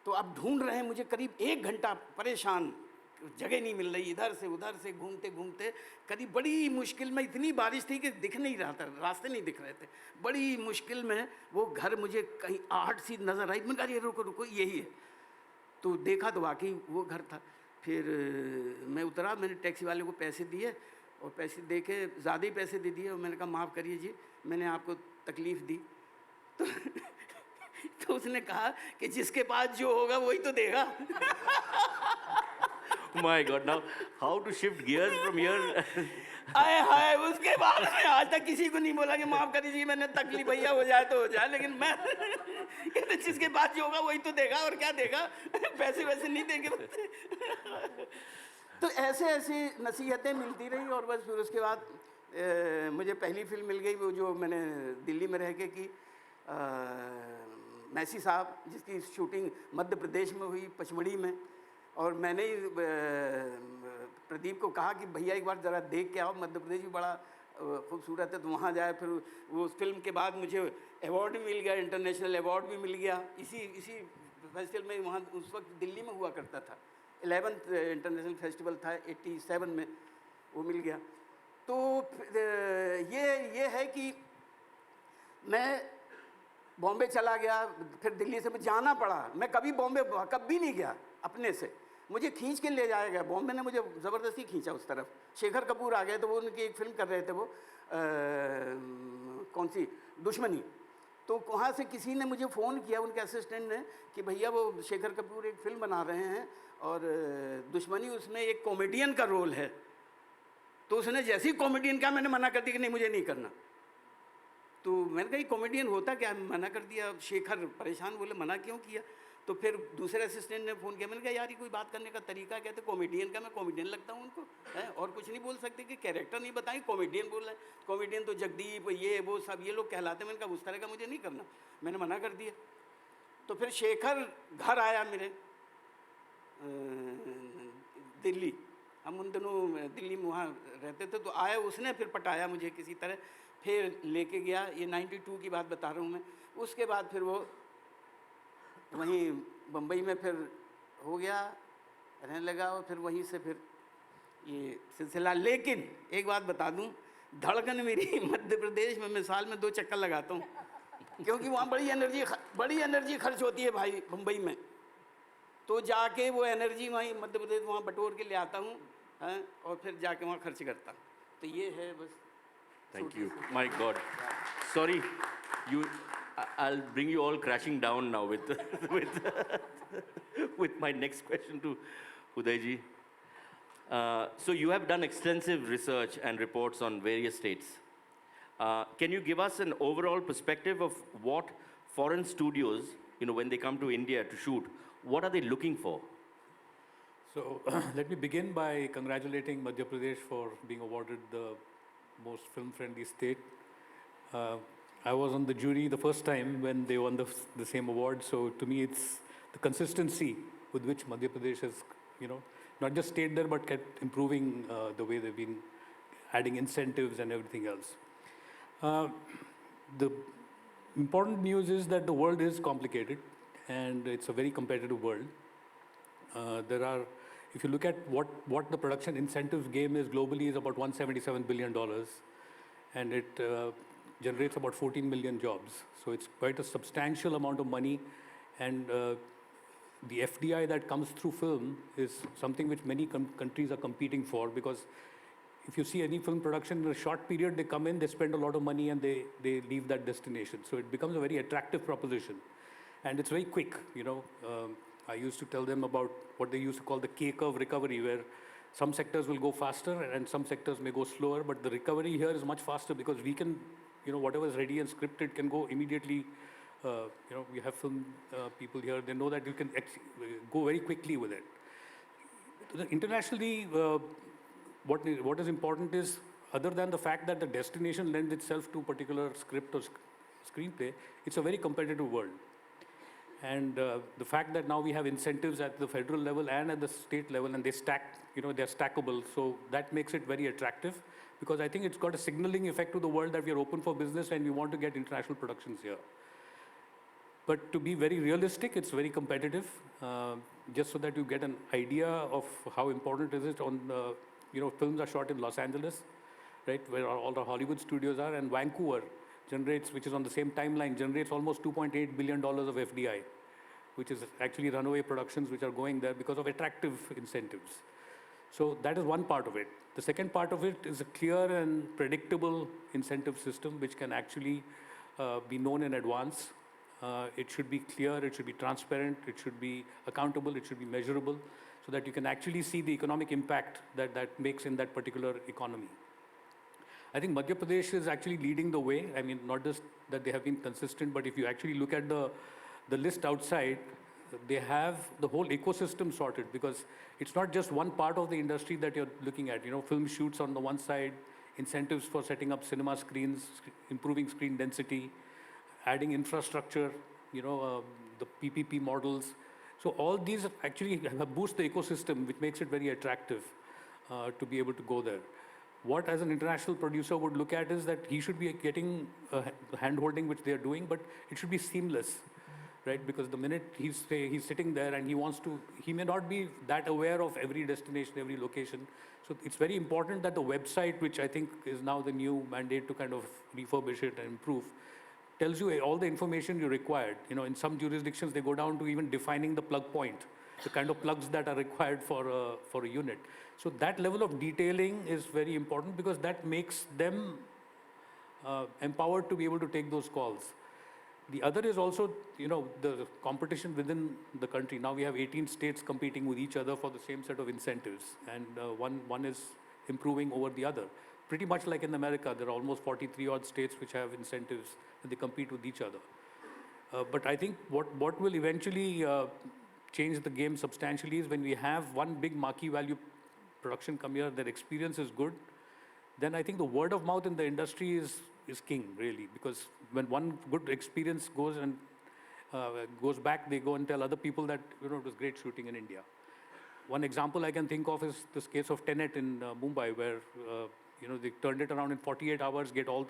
तो अब ढूंढ रहे हैं मुझे करीब 1 घंटा, परेशान, जगह नहीं मिल रही, इधर से उधर से घूमते घूमते करीब बड़ी मुश्किल में, इतनी बारिश थी कि दिख नहीं रहा था, रास्ते नहीं दिख रहे थे। बड़ी मुश्किल में वो घर मुझे कहीं आहट सी नज़र आई। मैंने कहा ये रुको रुको यही है। तो देखा तो वाकई वो घर था। फिर मैं उतरा, मैंने टैक्सी वाले को पैसे दिए, और पैसे दे के ज़्यादा ही पैसे दे दिए, और मैंने कहा माफ़ करिए जी, मैंने आपको तकलीफ़ दी। तो उसने कहा कि जिसके पास जो होगा वही तो देगा। My God, now how to shift gears from here? हाय उसके बाद मैं आज तक किसी को नहीं बोला कि माफ़ कर दीजिए, मैंने तकलीफ भैया हो जाए तो हो जाए, लेकिन मैं कहते जिसके पास जो होगा वही तो देगा, और क्या देगा, पैसे वैसे नहीं देंगे। तो ऐसे नसीहतें मिलती रही, और बस फिर उसके बाद मुझे पहली फिल्म मिल गई, वो जो मैंने दिल्ली में रह के की, मैसी साहब, जिसकी शूटिंग मध्य प्रदेश में हुई, पचमढ़ी में। और मैंने ही प्रदीप को कहा कि भैया एक बार ज़रा देख के आओ, मध्य प्रदेश भी बड़ा खूबसूरत है, तो वहाँ जाए। फिर वो उस फिल्म के बाद मुझे अवार्ड भी मिल गया, इंटरनेशनल अवार्ड भी मिल गया इसी फेस्टिवल में। वहाँ उस वक्त दिल्ली में हुआ करता था, 11th इंटरनेशनल फेस्टिवल था 87 में, वो मिल गया। तो ये है कि मैं बॉम्बे चला गया, फिर दिल्ली से मुझे जाना पड़ा। मैं कभी बॉम्बे कभी नहीं गया अपने से, मुझे खींच के ले जाया गया। बॉम्बे ने मुझे ज़बरदस्ती खींचा उस तरफ। शेखर कपूर आ गए, तो वो उनकी एक फ़िल्म कर रहे थे, वो कौन सी, दुश्मनी। तो वहाँ से किसी ने मुझे फ़ोन किया, उनके असिस्टेंट ने, कि भैया वो शेखर कपूर एक फ़िल्म बना रहे हैं, और दुश्मनी, उसमें एक कॉमेडियन का रोल है। तो उसने जैसे ही कॉमेडियन का, मैंने मना कर दिया कि नहीं मुझे नहीं करना। तो मैंने कहा कॉमेडियन होता क्या, मना कर दिया। शेखर परेशान, बोले मना क्यों किया? तो फिर दूसरे असिस्टेंट ने फ़ोन किया, मैंने कहा यार ये कोई बात करने का तरीका कहते कॉमेडियन का, मैं कॉमेडियन लगता हूँ उनको है, और कुछ नहीं बोल सकते कि कैरेक्टर नहीं बताएं, कॉमेडियन बोल रहे हैं, कॉमेडियन तो जगदीप ये वो सब ये लोग कहलाते हैं। मैंने कहा उस तरह का मुझे नहीं करना, मैंने मना कर दिया। तो फिर शेखर घर आया मेरे दिल्ली, हम उन दिनों दिल्ली में वहाँ रहते थे, तो आया उसने, फिर पटाया मुझे किसी तरह, फिर लेके गया, ये 92 की बात बता रहा हूँ मैं। उसके बाद फिर वो वहीं बम्बई में फिर हो गया, रहने लगा, और फिर वहीं से फिर ये सिलसिला। लेकिन एक बात बता दूँ, धड़कन मेरी मध्य प्रदेश में मैं साल में 2 चक्कर लगाता हूँ, क्योंकि वहाँ बड़ी एनर्जी खर्च होती है भाई बम्बई में, तो जाके वो एनर्जी वहीं मध्य प्रदेश वहाँ बटोर के ले आता हूँ, हैं, और फिर जाके वहाँ खर्च करता हूँ। तो ये है बस। Thank you. My God. Sorry, I'll bring you all crashing down now with with my next question to Uday ji. So you have done extensive research and reports on various states. Can you give us an overall perspective of what foreign studios, when they come to India to shoot, what are they looking for? So let me begin by congratulating Madhya Pradesh for being awarded the most film-friendly state. I was on the jury the first time when they won the same award. So to me, it's the consistency with which Madhya Pradesh has, not just stayed there, but kept improving the way they've been adding incentives and everything else. The important news is that the world is complicated and it's a very competitive world. If you look at what the production incentives game is globally, is about $177 billion, and it generates about 14 million jobs. So it's quite a substantial amount of money, and the FDI that comes through film is something which many countries are competing for, because if you see any film production in a short period, they come in, they spend a lot of money, and they leave that destination. So it becomes a very attractive proposition, and it's very quick, I used to tell them about what they used to call the K-curve recovery, where some sectors will go faster and some sectors may go slower, but the recovery here is much faster because we can, whatever is ready and scripted can go immediately. We have film people here, they know that you can go very quickly with it. Internationally, what is important is, other than the fact that the destination lends itself to a particular script or screenplay, it's a very competitive world. And the fact that now we have incentives at the federal level and at the state level, and they stack, they're stackable, so that makes it very attractive, because I think it's got a signaling effect to the world that we are open for business and we want to get international productions here. But to be very realistic, it's very competitive, just so that you get an idea of how important is it on, films are shot in Los Angeles, right, where all the Hollywood studios are, and Vancouver generates, which is on the same timeline, generates almost $2.8 billion of FDI, which is actually runaway productions which are going there because of attractive incentives. So that is one part of it. The second part of it is a clear and predictable incentive system which can actually be known in advance. It should be clear, it should be transparent, it should be accountable, it should be measurable, so that you can actually see the economic impact that makes in that particular economy. I think Madhya Pradesh is actually leading the way. I mean, not just that they have been consistent, but if you actually look at the list outside, they have the whole ecosystem sorted, because it's not just one part of the industry that you're looking at. Film shoots on the one side, incentives for setting up cinema screens, improving screen density, adding infrastructure, the PPP models. So all these actually boost the ecosystem, which makes it very attractive to be able to go there. What, as an international producer, would look at is that he should be getting hand-holding, which they are doing, but it should be seamless, right? Because the minute he's sitting there and he may not be that aware of every destination, every location. So it's very important that the website, which I think is now the new mandate to kind of refurbish it and improve, tells you all the information you required. In some jurisdictions, they go down to even defining the plug point, the kind of plugs that are required for a unit. So that level of detailing is very important, because that makes them empowered to be able to take those calls. The other is also, the competition within the country. Now we have 18 states competing with each other for the same set of incentives, and one is improving over the other. Pretty much like in America, there are almost 43 odd states which have incentives, and they compete with each other. But I think what will eventually change the game substantially is when we have one big marquee value production come here, their experience is good, then I think the word of mouth in the industry is king, really. Because when one good experience goes and goes back, they go and tell other people that, it was great shooting in India. One example I can think of is this case of Tenet in Mumbai, where they turned it around in 48 hours, got all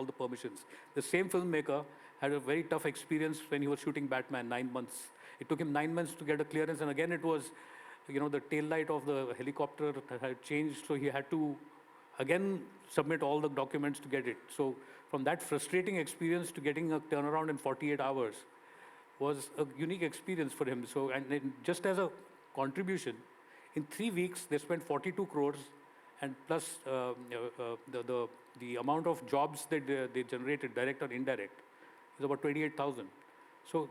the permissions. The same filmmaker had a very tough experience when he was shooting Batman, 9 months. It took him 9 months to get a clearance, and again it was, the tail light of the helicopter had changed, so he had to again submit all the documents to get it. So from that frustrating experience to getting a turnaround in 48 hours was a unique experience for him. So, and just as a contribution, in 3 weeks they spent 42 crores, and plus the amount of jobs that they generated, direct or indirect, is about 28,000. So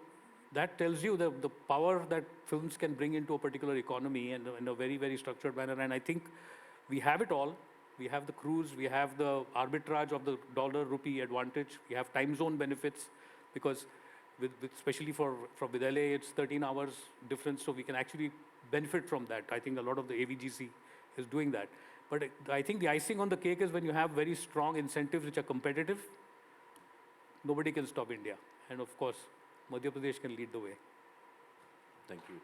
that tells you the power that films can bring into a particular economy and in a very, very structured manner. And I think we have it all. We have the crews, we have the arbitrage of the dollar-rupee advantage, we have time zone benefits, because especially from with LA, it's 13 hours difference, so we can actually benefit from that. I think a lot of the AVGC is doing that. But I think the icing on the cake is when you have very strong incentives which are competitive, nobody can stop India. And of course, Madhya Pradesh can lead the way. Thank you.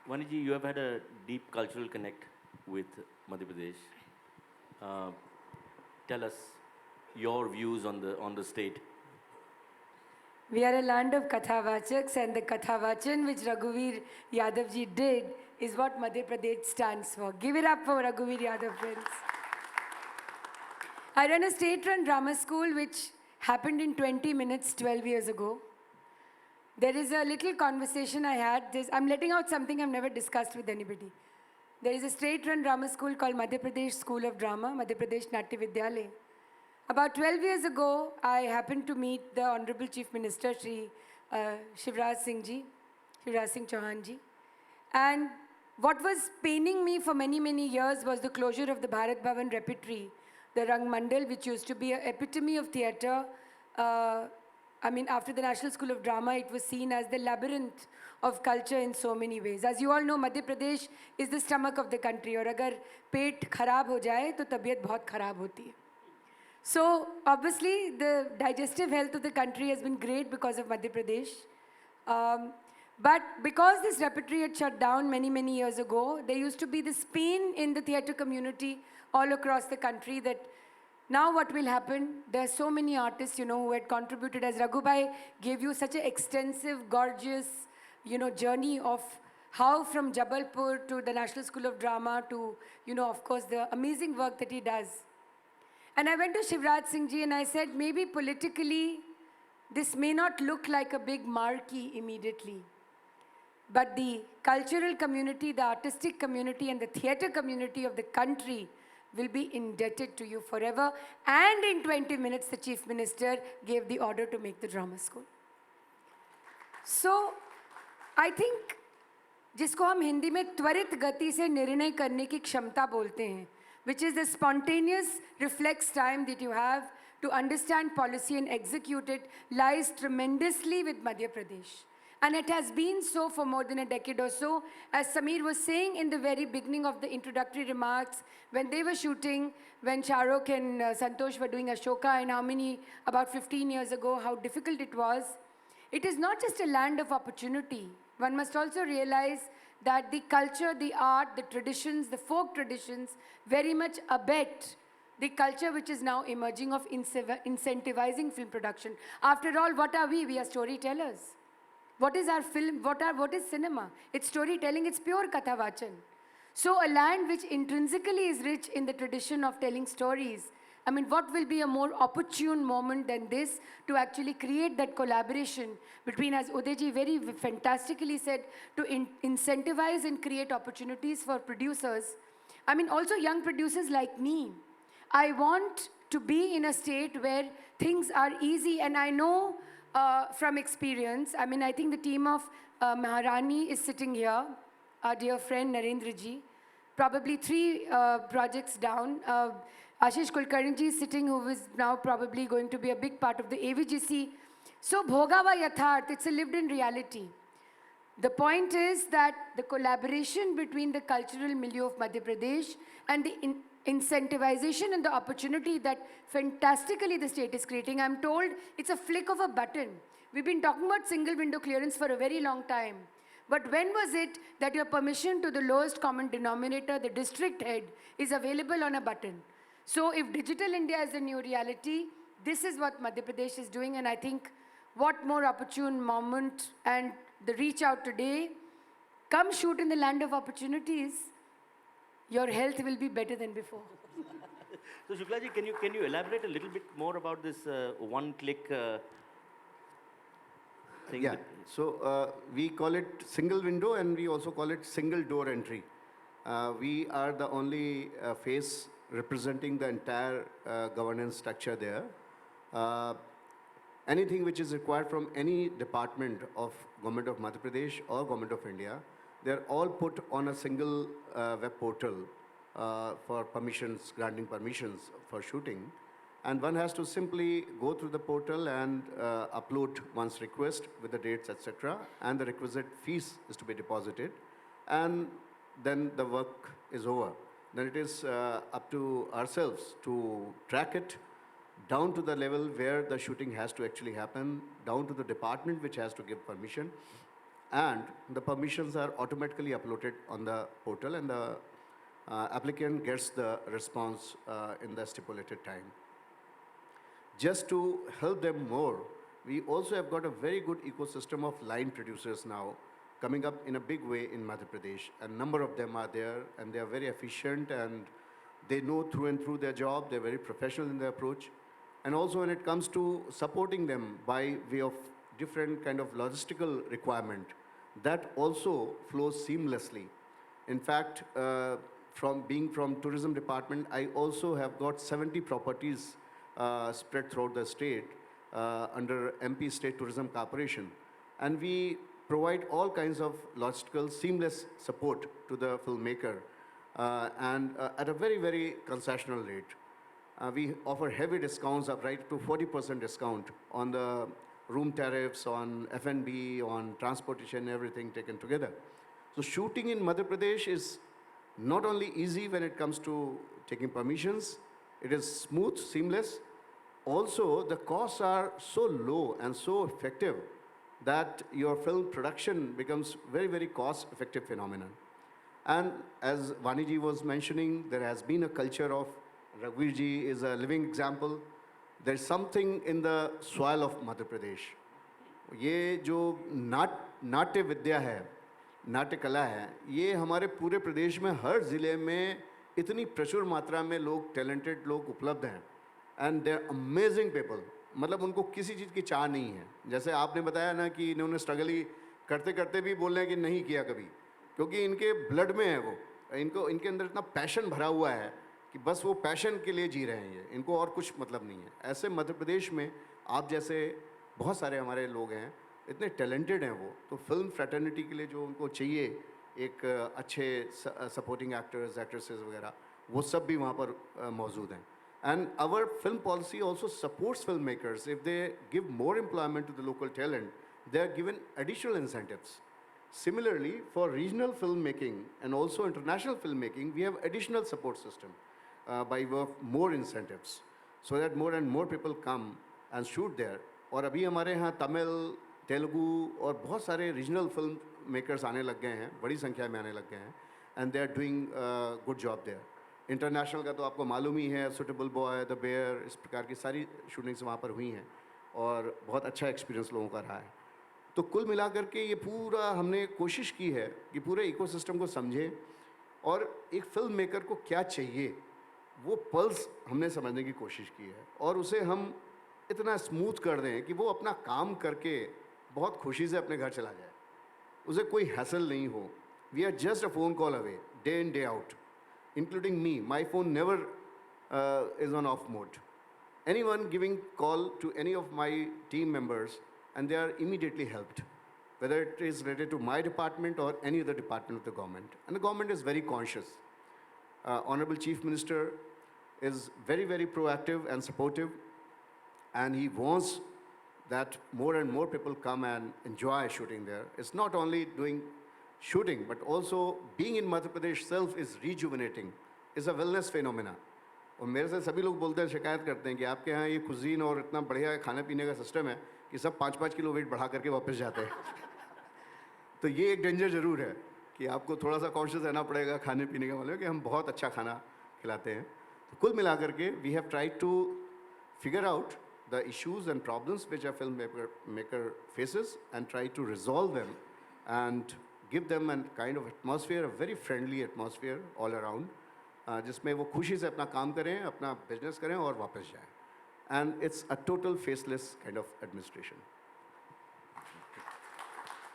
Vaniji, you have had a deep cultural connect with Madhya Pradesh. Tell us your views on the state. We are a land of Kathavachaks, and the Kathavachan which Raghuvir Yadav ji did is what Madhya Pradesh stands for. Give it up for Raghuvir Yadav, friends. I run a state-run drama school which happened in 20 minutes 12 years ago. There is a little conversation I had. I'm letting out something I've never discussed with anybody. There is a state-run drama school called Madhya Pradesh School of Drama, Madhya Pradesh Natya Vidyalaya. About 12 years ago, I happened to meet the Honorable Chief Minister, Shri Shivraj Singh Chauhan ji. And what was paining me for many, many years was the closure of the Bharat Bhavan Repertory, the Rang Mandal, which used to be an epitome of theatre. After the National School of Drama, it was seen as the labyrinth of culture in so many ways. As you all know, Madhya Pradesh is the stomach of the country. और अगर पेट खराब हो जाए तो तबीयत बहुत खराब होती है. So obviously, the digestive health of the country has been great because of Madhya Pradesh. But because this repertory had shut down many, many years ago, there used to be this pain in the theatre community all across the country that now what will happen, there are so many artists, who had contributed, as Raghubhai gave you such an extensive, gorgeous, journey of how from Jabalpur to the National School of Drama to, of course, the amazing work that he does. And I went to Shivraj Singh ji and I said, maybe politically, this may not look like a big marquee immediately. But the cultural community, the artistic community, and the theatre community of the country will be indebted to you forever. And in 20 minutes, the Chief Minister gave the order to make the drama school. So, I think, जिसको हम हिंदी में त्वरित गति से निर्णय करने की क्षमता बोलते हैं, which is the spontaneous reflex time that you have to understand policy and execute it, lies tremendously with Madhya Pradesh. And it has been so for more than a decade or so. As Samir was saying in the very beginning of the introductory remarks, when they were shooting, when Shahrukh and Santosh were doing Ashoka, and about 15 years ago, how difficult it was. It is not just a land of opportunity. One must also realize that the culture, the art, the traditions, the folk traditions very much abet the culture which is now emerging of incentivizing film production. After all, what are we? We are storytellers. What is our film? What is cinema? It's storytelling, it's pure Kathavachan. So a land which intrinsically is rich in the tradition of telling stories, what will be a more opportune moment than this to actually create that collaboration between, as Udayji very fantastically said, to incentivize and create opportunities for producers. Also young producers like me. I want to be in a state where things are easy, and I know from experience, I think the team of Maharani is sitting here, our dear friend Narendra ji, probably 3 projects down. Ashish Kulkarni ji is sitting, who is now probably going to be a big part of the AVGC. So Bhogava Yatharth, it's a lived-in reality. The point is that the collaboration between the cultural milieu of Madhya Pradesh and the incentivization and the opportunity that fantastically the state is creating, I'm told it's a flick of a button. We've been talking about single window clearance for a very long time. But when was it that your permission to the lowest common denominator, the district head, is available on a button? So if Digital India is a new reality, this is what Madhya Pradesh is doing, and I think what more opportune moment and the reach out today. Come shoot in the land of opportunities. Your health will be better than before. So Shukla ji, can you elaborate a little bit more about this one-click thing? Yeah, so we call it single window and we also call it single door entry. We are the only face representing the entire governance structure there. Anything which is required from any department of Government of Madhya Pradesh or Government of India, they're all put on a single web portal for permissions, granting permissions for shooting. And one has to simply go through the portal and upload one's request with the dates, etc. And the requisite fees is to be deposited. And then the work is over. Then it is up to ourselves to track it down to the level where the shooting has to actually happen, down to the department which has to give permission. And the permissions are automatically uploaded on the portal and the applicant gets the response in the stipulated time. Just to help them more, we also have got a very good ecosystem of line producers now coming up in a big way in Madhya Pradesh. A number of them are there and they are very efficient and they know through and through their job. They're very professional in their approach. And also when it comes to supporting them by way of different kind of logistical requirement, that also flows seamlessly. In fact, from tourism department, I also have got 70 properties spread throughout the state under MP State Tourism Corporation. And we provide all kinds of logistical seamless support to the filmmaker and at a very, very concessional rate. We offer heavy discounts up right to 40% discount on the room tariffs, on F&B, on transportation, everything taken together. So shooting in Madhya Pradesh is not only easy when it comes to taking permissions, it is smooth, seamless. Also, the costs are so low and so effective that your film production becomes very, very cost-effective phenomenon. And as Vani ji was mentioning, there has been a culture of Raghuvir ji is a living example. There's something in the soil of Madhya Pradesh. ये जो नाट्य विद्या है, नाट्य कला है, ये हमारे पूरे प्रदेश में हर ज़िले में इतनी प्रचुर मात्रा में लोग टैलेंटेड लोग उपलब्ध हैं and they are amazing people. मतलब उनको किसी चीज़ की चाह नहीं है. जैसे आपने बताया ना कि इन्होंने स्ट्रगल ही करते करते भी बोल रहे हैं कि नहीं किया कभी, क्योंकि इनके ब्लड में है वो, इनके अंदर इतना पैशन भरा हुआ है कि बस वो पैशन के लिए जी रहे हैं ये, इनको और कुछ मतलब नहीं है. ऐसे मध्य प्रदेश में आप जैसे बहुत सारे हमारे लोग हैं, इतने टैलेंटेड हैं वो, तो फिल्म फ्रेटर्निटी के लिए जो उनको चाहिए एक अच्छे सपोर्टिंग एक्टर्स, एक्ट्रेसेस वगैरह, वो सब भी वहाँ पर मौजूद हैं. And our film policy also supports filmmakers. If they give more employment to the local talent, they are given additional incentives. Similarly, for regional filmmaking and also international filmmaking, we have additional support system by way of more incentives, so that more and more people come and shoot there. और अभी हमारे यहाँ तमिल, तेलुगु और बहुत सारे regional filmmakers आने लग गए हैं, बड़ी संख्या में आने लग गए हैं, and they are doing a good job there. International का तो आपको मालूम ही है, सुटेबल बॉय, द बेयर, इस प्रकार की सारी शूटिंग्स वहाँ पर हुई हैं और बहुत अच्छा एक्सपीरियंस लोगों का रहा है. तो कुल मिलाकर के ये पूरा हमने कोशिश की है कि पूरे इकोसिस्टम को समझें और एक फिल्म मेकर को क्या चाहिए वो पल्स हमने समझने की कोशिश की है और उसे हम इतना स्मूथ कर दें कि वो अपना काम करके बहुत खुशी से अपने घर चला जाए, उसे कोई हैसल नहीं हो. We are just a phone call away, day in day out. Including me, my phone never is on off mode. Anyone giving call to any of my team members and they are immediately helped, whether it is related to my department or any other department of the government. And the government is very conscious. Honorable Chief Minister is very, very proactive and supportive, and he wants that more and more people come and enjoy shooting there. It's not only doing shooting, but also being in Madhya Pradesh itself is rejuvenating, is a wellness phenomena. और मेरे से सभी लोग बोलते हैं, शिकायत करते हैं कि आपके यहाँ ये कुजीन और इतना बढ़िया खाने पीने का सिस्टम है कि सब 5-5 किलो वेट बढ़ा करके वापस जाते हैं. तो ये एक डेंजर ज़रूर है कि आपको थोड़ा सा कॉन्शियस रहना पड़ेगा खाने पीने के मामले में कि हम बहुत अच्छा खाना खिलाते हैं. तो कुल मिलाकर के we have tried to figure out the issues and problems which a filmmaker faces and try to resolve them and give them a kind of atmosphere, a very friendly atmosphere all around, जिसमें वो खुशी से अपना काम करें, अपना business करें और वापस जाएं. And it's a total faceless kind of administration.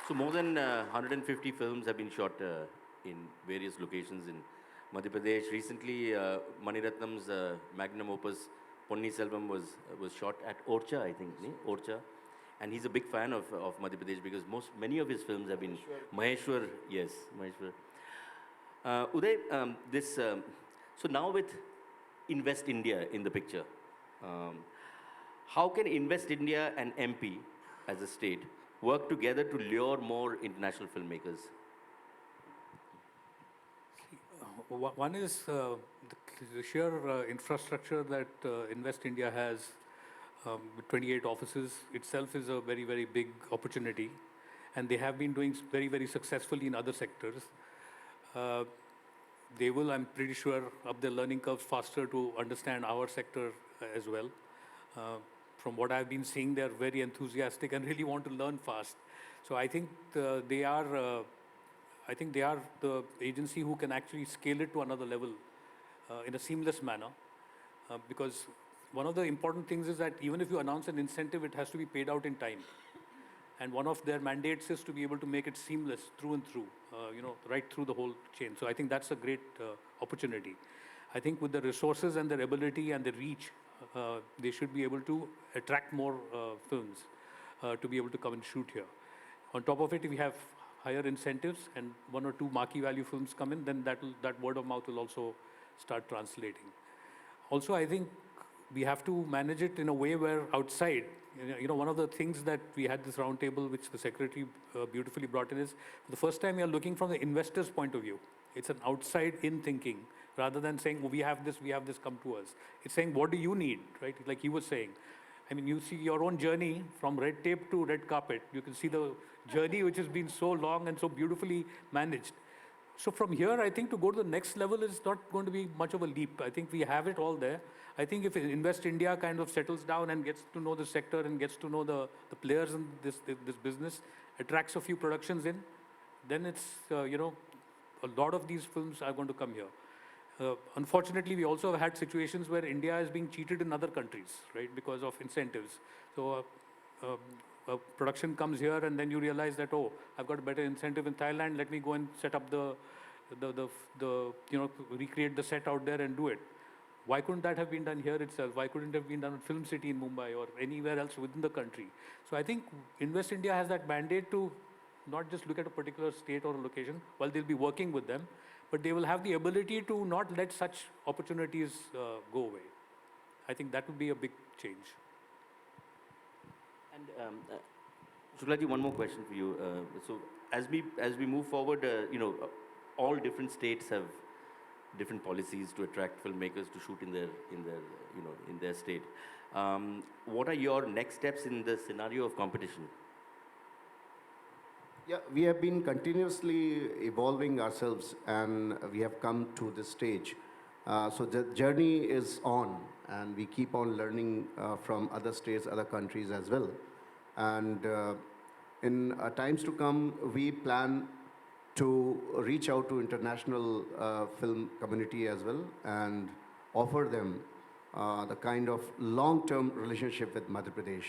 So more than 150 films have been shot in various locations in Madhya Pradesh. Recently, Mani Ratnam's magnum opus Ponni Selvam was shot at Orcha, I think, Orcha, and he's a big fan of Madhya Pradesh because many of his films have been Maheshwar, yes, Maheshwar. Uday, so now with Invest India in the picture, how can Invest India and MP as a state work together to lure more international filmmakers? One is the sheer infrastructure that Invest India has with 28 offices itself is a very, very big opportunity. And they have been doing very, very successfully in other sectors. They will, I'm pretty sure, up their learning curves faster to understand our sector as well. From what I've been seeing, they're very enthusiastic and really want to learn fast. So I think they are the agency who can actually scale it to another level in a seamless manner. Because one of the important things is that even if you announce an incentive, it has to be paid out in time. And one of their mandates is to be able to make it seamless through and through, right through the whole chain. So I think that's a great opportunity. I think with the resources and their ability and the reach, they should be able to attract more films to be able to come and shoot here. On top of it, if we have higher incentives and 1 or 2 marquee value films come in, then that word of mouth will also start translating. Also, I think we have to manage it in a way where outside, one of the things that we had this round table, which the secretary beautifully brought in, is for the first time we are looking from the investor's point of view. It's an outside-in thinking, rather than saying, oh, we have this, come to us. It's saying, what do you need, right? Like he was saying. I mean, you see your own journey from red tape to red carpet. You can see the journey which has been so long and so beautifully managed. So from here, I think to go to the next level is not going to be much of a leap. I think we have it all there. I think if Invest India kind of settles down and gets to know the sector and gets to know the players in this business, attracts a few productions in, then it's, a lot of these films are going to come here. Unfortunately, we also have had situations where India is being cheated in other countries, right, because of incentives. So a production comes here and then you realize that, oh, I've got a better incentive in Thailand, let me go and set up recreate the set out there and do it. Why couldn't that have been done here itself? Why couldn't it have been done in Film City in Mumbai or anywhere else within the country? So I think Invest India has that mandate to not just look at a particular state or a location, while they'll be working with them, but they will have the ability to not let such opportunities go away. I think that would be a big change. And Shukla ji, one more question for you. So as we move forward, all different states have different policies to attract filmmakers to shoot in their state. What are your next steps in the scenario of competition? Yeah, we have been continuously evolving ourselves and we have come to this stage. So the journey is on and we keep on learning from other states, other countries as well. And in times to come, we plan to reach out to international film community as well and offer them the kind of long-term relationship with Madhya Pradesh.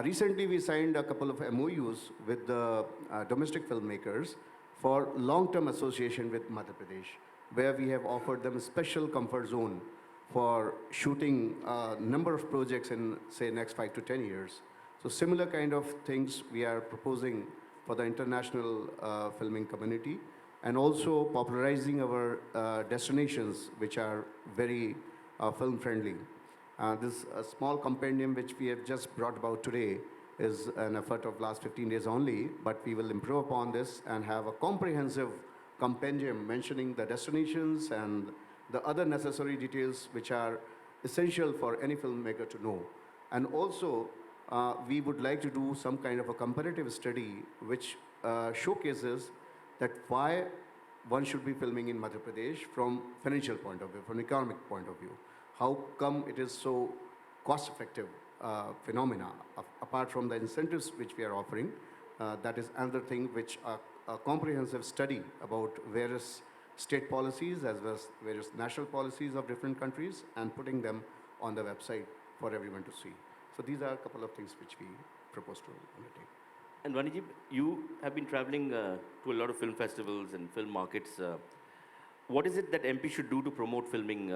Recently, we signed a couple of MOUs with the domestic filmmakers for long-term association with Madhya Pradesh, where we have offered them a special comfort zone for shooting a number of projects in, say, next 5 to 10 years. So similar kind of things we are proposing for the international filming community, and also popularizing our destinations, which are very film friendly. This small compendium which we have just brought about today is an effort of last 15 days only, but we will improve upon this and have a comprehensive compendium mentioning the destinations and the other necessary details which are essential for any filmmaker to know. And also, we would like to do some kind of a comparative study which showcases that why one should be filming in Madhya Pradesh from financial point of view, from economic point of view. How come it is so cost-effective phenomena, apart from the incentives which we are offering. That is another thing which a comprehensive study about various state policies as well as various national policies of different countries and putting them on the website for everyone to see. So these are a couple of things which we propose to undertake. And Vaniji, you have been traveling to a lot of film festivals and film markets. What is it that MP should do to promote filming?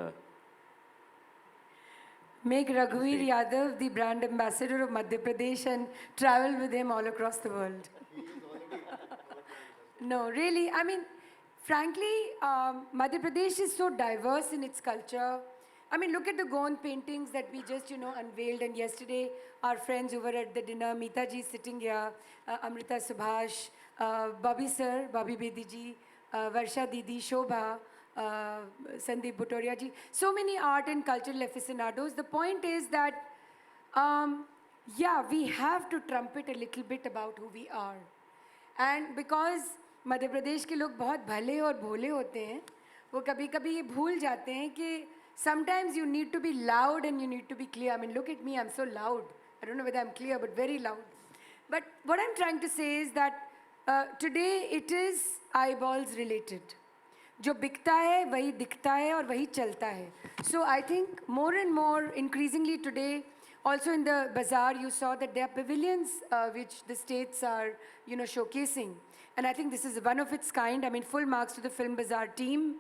Make Raghuvir Yadav the brand ambassador of Madhya Pradesh and travel with him all across the world. No, really, I mean, frankly, Madhya Pradesh is so diverse in its culture. I mean, look at the Govt paintings that we just, unveiled. And yesterday, our friends who were at the dinner, Meeta ji sitting here, Amrita Subhash, Bobby sir, Bobby Bedi ji, Varsha Didi, Shobha, Sandeep Bhutoria ji. So many art and cultural aficionados. The point is that, yeah, we have to trumpet a little bit about who we are. And because Madhya Pradesh के लोग बहुत भले और भोले होते हैं, वो कभी-कभी ये भूल जाते हैं कि sometimes you need to be loud and you need to be clear. I mean, look at me, I'm so loud. I don't know whether I'm clear, but very loud. But what I'm trying to say is that today it is eyeballs related. जो बिकता है वही दिखता है और वही चलता है. So I think more and more increasingly today, also in the bazaar you saw that there are pavilions which the states are showcasing. And I think this is one of its kind. I mean, full marks to the Film Bazaar team,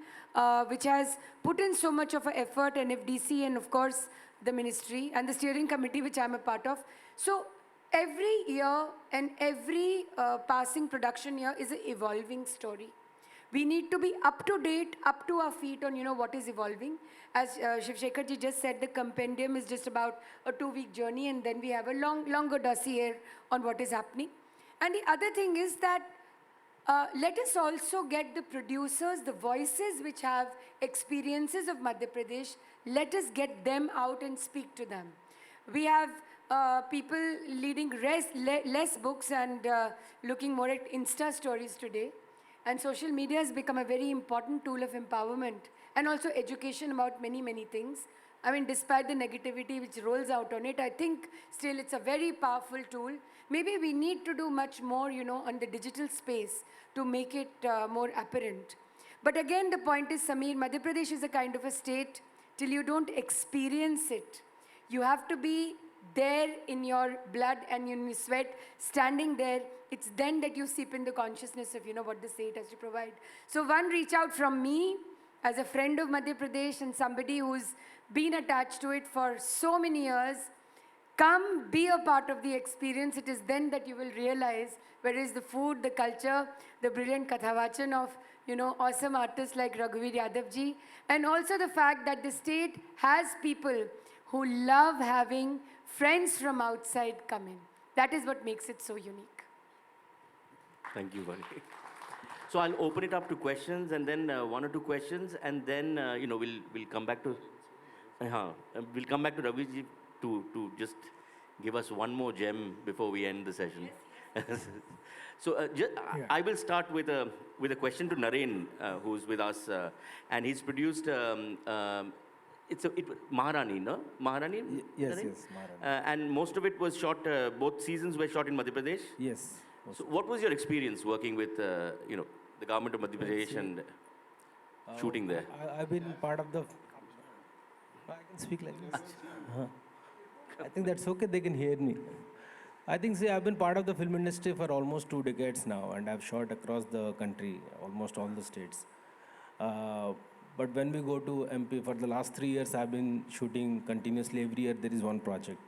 which has put in so much of an effort, NFDC and of course the ministry and the steering committee, which I'm a part of. So every year and every passing production year is an evolving story. We need to be up to date, up to our feet on what is evolving. As Shekhar ji just said, the compendium is just about a 2-week journey, and then we have a longer dossier on what is happening. And the other thing is that let us also get the producers, the voices which have experiences of Madhya Pradesh, let us get them out and speak to them. We have people leading less books and looking more at Insta stories today. And social media has become a very important tool of empowerment and also education about many, many things. I mean, despite the negativity which rolls out on it, I think still it's a very powerful tool. Maybe we need to do much more, on the digital space to make it more apparent. But again, the point is, Samir, Madhya Pradesh is a kind of a state till you don't experience it. You have to be there in your blood and in your sweat, standing there. It's then that you seep in the consciousness of, what the state has to provide. So one reach out from me as a friend of Madhya Pradesh and somebody who's been attached to it for so many years. Come, be a part of the experience. It is then that you will realize where is the food, the culture, the brilliant kathavachan of, awesome artists like Raghuvir Yadav ji, and also the fact that the state has people who love having friends from outside come in. That is what makes it so unique. Thank you, Vani. So I'll open it up to questions, and then 1 or 2 questions, and then we'll come back to we'll come back to Ravi ji to just give us one more gem before we end the session. Yes. So I will start with a question to Naren, who's with us, and he's produced. It's Maharani, no? Maharani? Yes, Maharani. And most of it was shot, both seasons were shot in Madhya Pradesh? Yes. So what was your experience working with, the government of Madhya Pradesh and shooting there? I've been part of the... I can speak like this. I think that's okay, they can hear me. I think, I've been part of the film industry for almost 2 decades now, and I've shot across the country, almost all the states. But when we go to MP, for the last 3 years, I've been shooting continuously. Every year, there is one project.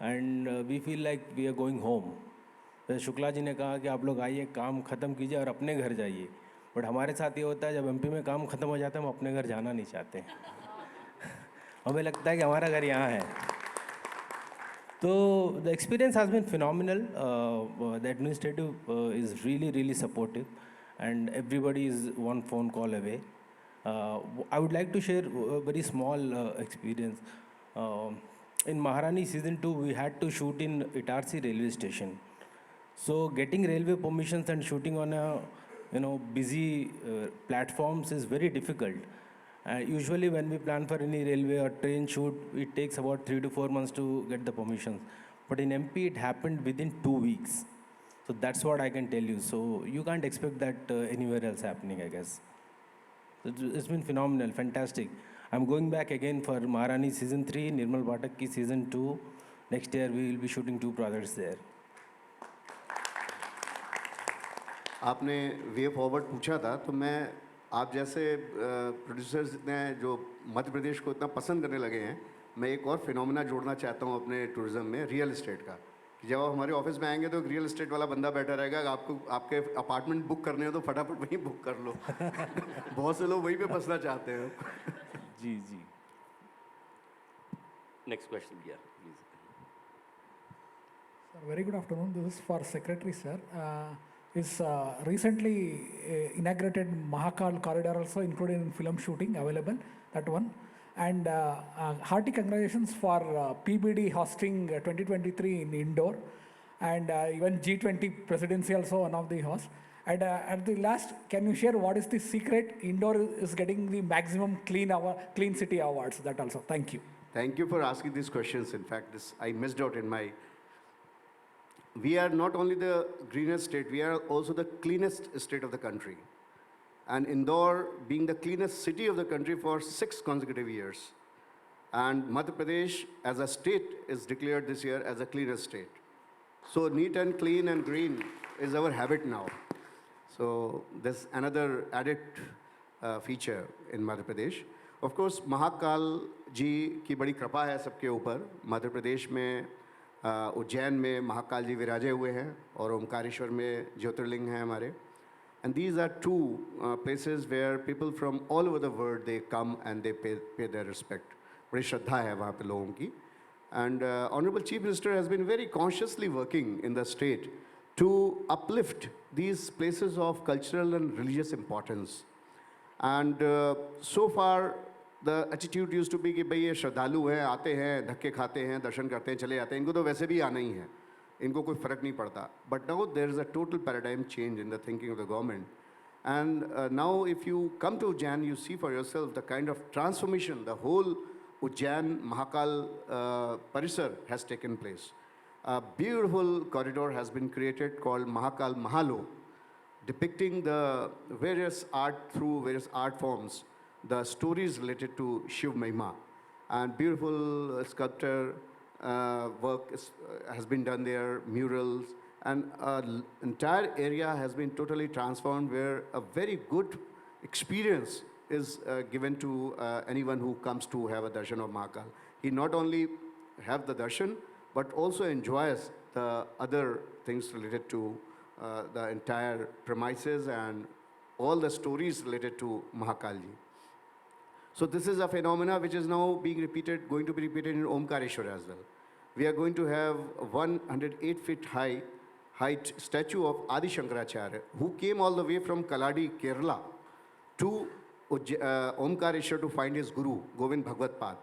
And we feel like we are going home. Shukla ji ने कहा कि आप लोग आइए, काम ख़त्म कीजिए और अपने घर जाइए. बट हमारे साथ ये होता है, जब MP में काम ख़त्म हो जाता है, हम अपने घर जाना नहीं चाहते हैं. हमें लगता है कि हमारा घर यहाँ है. So the experience has been phenomenal. The administrative is really, really supportive, and everybody is one phone call away. I would like to share a very small experience. In Maharani season 2, we had to shoot in Itarsi railway station. So getting railway permissions and shooting on a busy platforms is very difficult. Usually when we plan for any railway or train shoot, it takes about 3 to 4 months to get the permissions. But in MP, it happened within 2 weeks. So that's what I can tell you. So you can't expect that anywhere else happening, I guess. It's been phenomenal, fantastic. I'm going back again for Maharani season 3, Nirmal Pathak ki season 2. Next year we will be shooting 2 projects there. आपने way forward पूछा था, तो मैं आप जैसे producers ने जो मध्य प्रदेश को इतना पसंद करने लगे हैं, मैं एक और फिनोमेना जोड़ना चाहता हूँ अपने टूरिज्म में, रियल एस्टेट का. कि जब आप हमारे ऑफिस में आएंगे तो एक रियल एस्टेट वाला बंदा बैठा रहेगा, आपको आपके अपार्टमेंट बुक करने हो तो फटाफट वहीं बुक कर लो. बहुत से लोग वहीं पे बसना चाहते हैं. जी जी. Next question, yeah, please. Sir, very good afternoon. This is for Secretary, sir. Is recently inaugurated Mahakal corridor also included in film shooting available, that one. And hearty congratulations for PBD hosting 2023 in indoor, and even G20 presidency also one of the hosts. And at the last, can you share what is the secret indoor is getting the maximum clean city awards? That also. Thank you. Thank you for asking these questions. In fact, this I missed out in my. We are not only the greenest state, we are also the cleanest state of the country. And Indore being the cleanest city of the country for 6 consecutive years. And Madhya Pradesh as a state is declared this year as the cleanest state. So neat and clean and green is our habit now. So there's another added feature in Madhya Pradesh. Of course, Mahakal ji की बड़ी कृपा है सबके ऊपर. मध्य प्रदेश में उज्जैन में महाकाल जी विराजे हुए हैं और ओमकारेश्वर में ज्योतिर्लिंग हैं हमारे. And these are 2 places where people from all over the world, they come and they pay their respect. बड़ी श्रद्धा है वहाँ पे लोगों की. And Honorable Chief Minister has been very consciously working in the state to uplift these places of cultural and religious importance. And so far, the attitude used to be कि भाई ये श्रद्धालु हैं, आते हैं, धक्के खाते हैं, दर्शन करते हैं, चले जाते हैं, इनको तो वैसे भी आना ही है, इनको कोई फर्क नहीं पड़ता. But now there is a total paradigm change in the thinking of the government. And now if you come to Ujjain, you see for yourself the kind of transformation, the whole Ujjain Mahakal Parisar has taken place. A beautiful corridor has been created called Mahakal Mahalo, depicting the various art through various art forms, the stories related to Shiv Mahima. And beautiful sculpture work has been done there, murals, and entire area has been totally transformed where a very good experience is given to anyone who comes to have a darshan of Mahakal. He not only have the darshan, but also enjoys the other things related to the entire premises and all the stories related to Mahakalji. So this is a phenomena which is now being repeated, going to be repeated in Omkareshwar as well. We are going to have 108 feet height statue of Adi Shankaracharya, who came all the way from Kaladi, Kerala, to Omkareshwar to find his guru, Govind Bhagwat Pad.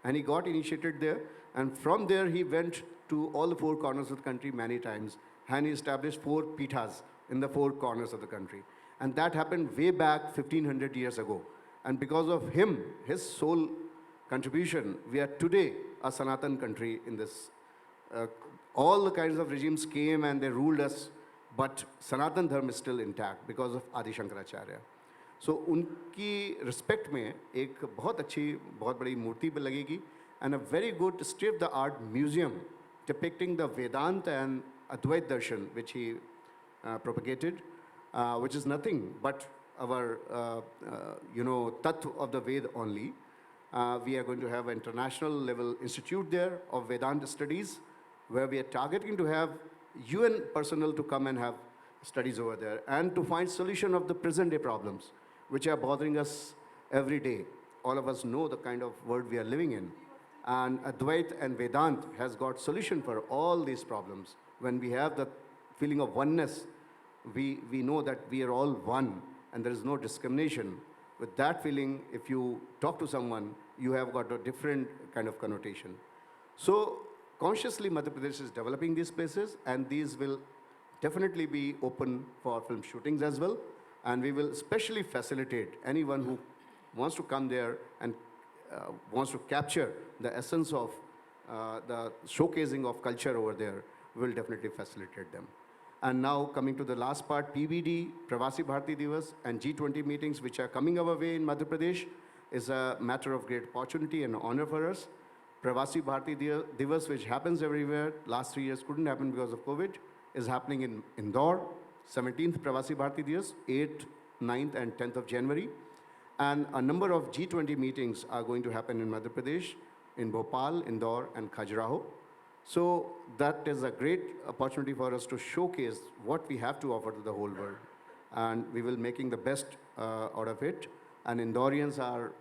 And he got initiated there, and from there he went to all the 4 corners of the country many times, and he established 4 pithas in the 4 corners of the country. And that happened way back 1500 years ago. And because of him, his sole contribution, we are today a Sanatan country in this. All the kinds of regimes came and they ruled us, but Sanatan Dharma is still intact because of Adi Shankaracharya. So उनकी respect में एक बहुत अच्छी, बहुत बड़ी मूर्ति भी लगेगी, and a very good state-of-the-art museum depicting the Vedanta and Advait Darshan, which he propagated, which is nothing but our, Tattva of the Ved only. We are going to have an international level institute there of Vedanta studies, where we are targeting to have UN personnel to come and have studies over there and to find solution of the present day problems, which are bothering us every day. all of us know the kind of world we are living in. And Advait and Vedant has got solution for all these problems. When we have the feeling of oneness, we know that we are all one and there is no discrimination. With that feeling, if you talk to someone, you have got a different kind of connotation. So consciously, Madhya Pradesh is developing these places, and these will definitely be open for film shootings as well. And we will especially facilitate anyone who wants to come there and wants to capture the essence of the showcasing of culture over there. We will definitely facilitate them. And now coming to the last part, PBD, Pravasi Bharati Divas, and G20 meetings which are coming our way in Madhya Pradesh is a matter of great opportunity and honor for us. Pravasi Bharati Divas, which happens everywhere, last 3 years couldn't happen because of COVID, is happening in Indore, 17th Pravasi Bharati Divas, 8th, 9th, and 10th of January. And a number of G20 meetings are going to happen in Madhya Pradesh, in Bhopal, Indore, and Khajuraho. So that is a great opportunity for us to showcase what we have to offer to the whole world. And we will making the best out of it. And Indoorians are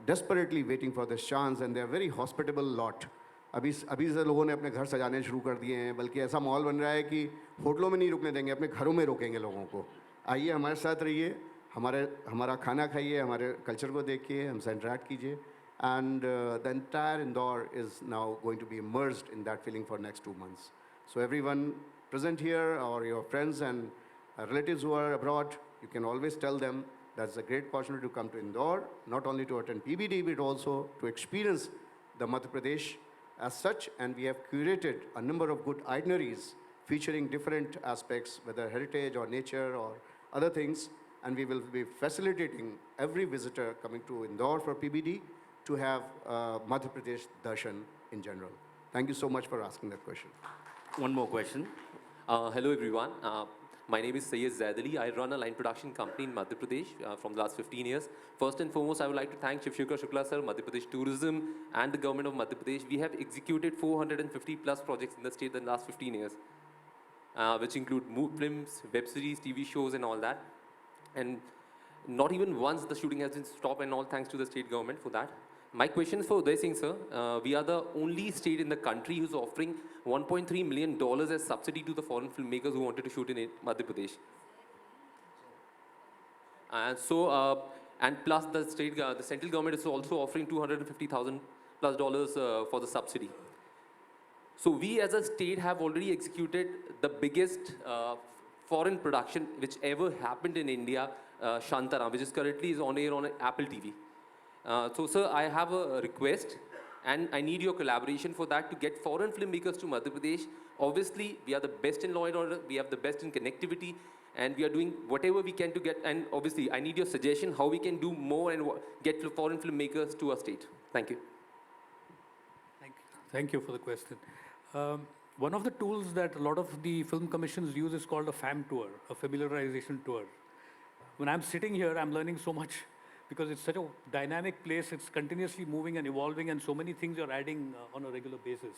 desperately waiting for this chance, and they are very hospitable lot. अभी से लोगों ने अपने घर सजाने शुरू कर दिए हैं, बल्कि ऐसा माहौल बन रहा है कि होटलों में नहीं रुकने देंगे, अपने घरों में रोकेंगे लोगों को. आइए हमारे साथ रहिए, हमारा खाना खाइए, हमारे कल्चर को देखिए, हमसे इंटरेक्ट कीजिए. And the entire Indore is now going to be immersed in that feeling for next 2 months. So everyone present here, or your friends and relatives who are abroad, you can always tell them that's a great opportunity to come to Indore, not only to attend PBD, but also to experience the Madhya Pradesh as such. And we have curated a number of good itineraries featuring different aspects, whether heritage or nature or other things. And we will be facilitating every visitor coming to Indore for PBD to have Madhya Pradesh darshan in general. Thank you so much for asking that question. One more question. Hello everyone. My name is Syed Zaidali. I run a line production company in Madhya Pradesh from the last 15 years. First and foremost, I would like to thank Chief Shukla sir, Madhya Pradesh Tourism, and the government of Madhya Pradesh. We have executed 450 plus projects in the state in the last 15 years, which include films, web series, TV shows, and all that. And not even once the shooting has been stopped, and all thanks to the state government for that. My question is for Uday Singh, sir. We are the only state in the country who's offering $1.3 million as subsidy to the foreign filmmakers who wanted to shoot in Madhya Pradesh. And so, and plus the central government is also offering $250,000 plus for the subsidy. So we as a state have already executed the biggest foreign production which ever happened in India, Shantara, which is currently on air on Apple TV. So, sir, I have a request, and I need your collaboration for that to get foreign filmmakers to Madhya Pradesh. Obviously, we are the best in law and order, we have the best in connectivity, and we are doing whatever we can to get, and obviously, I need your suggestion how we can do more and get foreign filmmakers to our state. Thank you. Thank you for the question. One of the tools that a lot of the film commissions use is called a FAM tour, a familiarization tour. When I'm sitting here, I'm learning so much, because it's such a dynamic place, it's continuously moving and evolving, and so many things you're adding on a regular basis.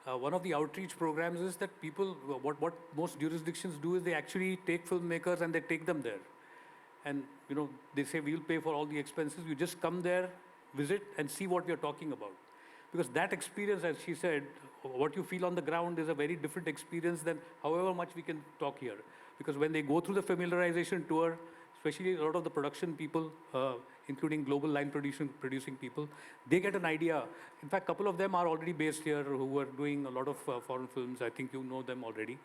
One of the outreach programs is that people, what most jurisdictions do is they actually take filmmakers and they take them there. And they say, we'll pay for all the expenses, you just come there, visit, and see what we're talking about. Because that experience, as she said, what you feel on the ground is a very different experience than however much we can talk here. Because when they go through the familiarization tour, especially a lot of the production people, including global line producing people, they get an idea. In fact, a couple of them are already based here who are doing a lot of foreign films. I think you know them already.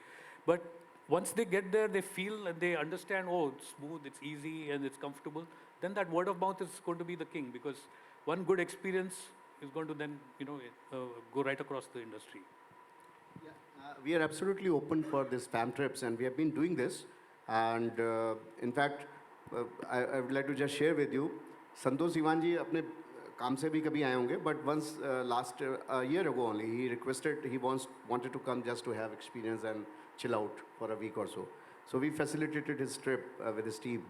But once they get there, they feel and they understand, oh, it's smooth, it's easy, and it's comfortable. Then that word of mouth is going to be the king, because one good experience is going to then, go right across the industry. Yeah, we are absolutely open for this FAM trips, and we have been doing this. And in fact, I would like to just share with you, Santosh Sivan ji अपने काम से भी कभी आए होंगे, but once last a year ago only, he requested, he wanted to come just to have experience and chill out for a week or so. So we facilitated his trip with his team.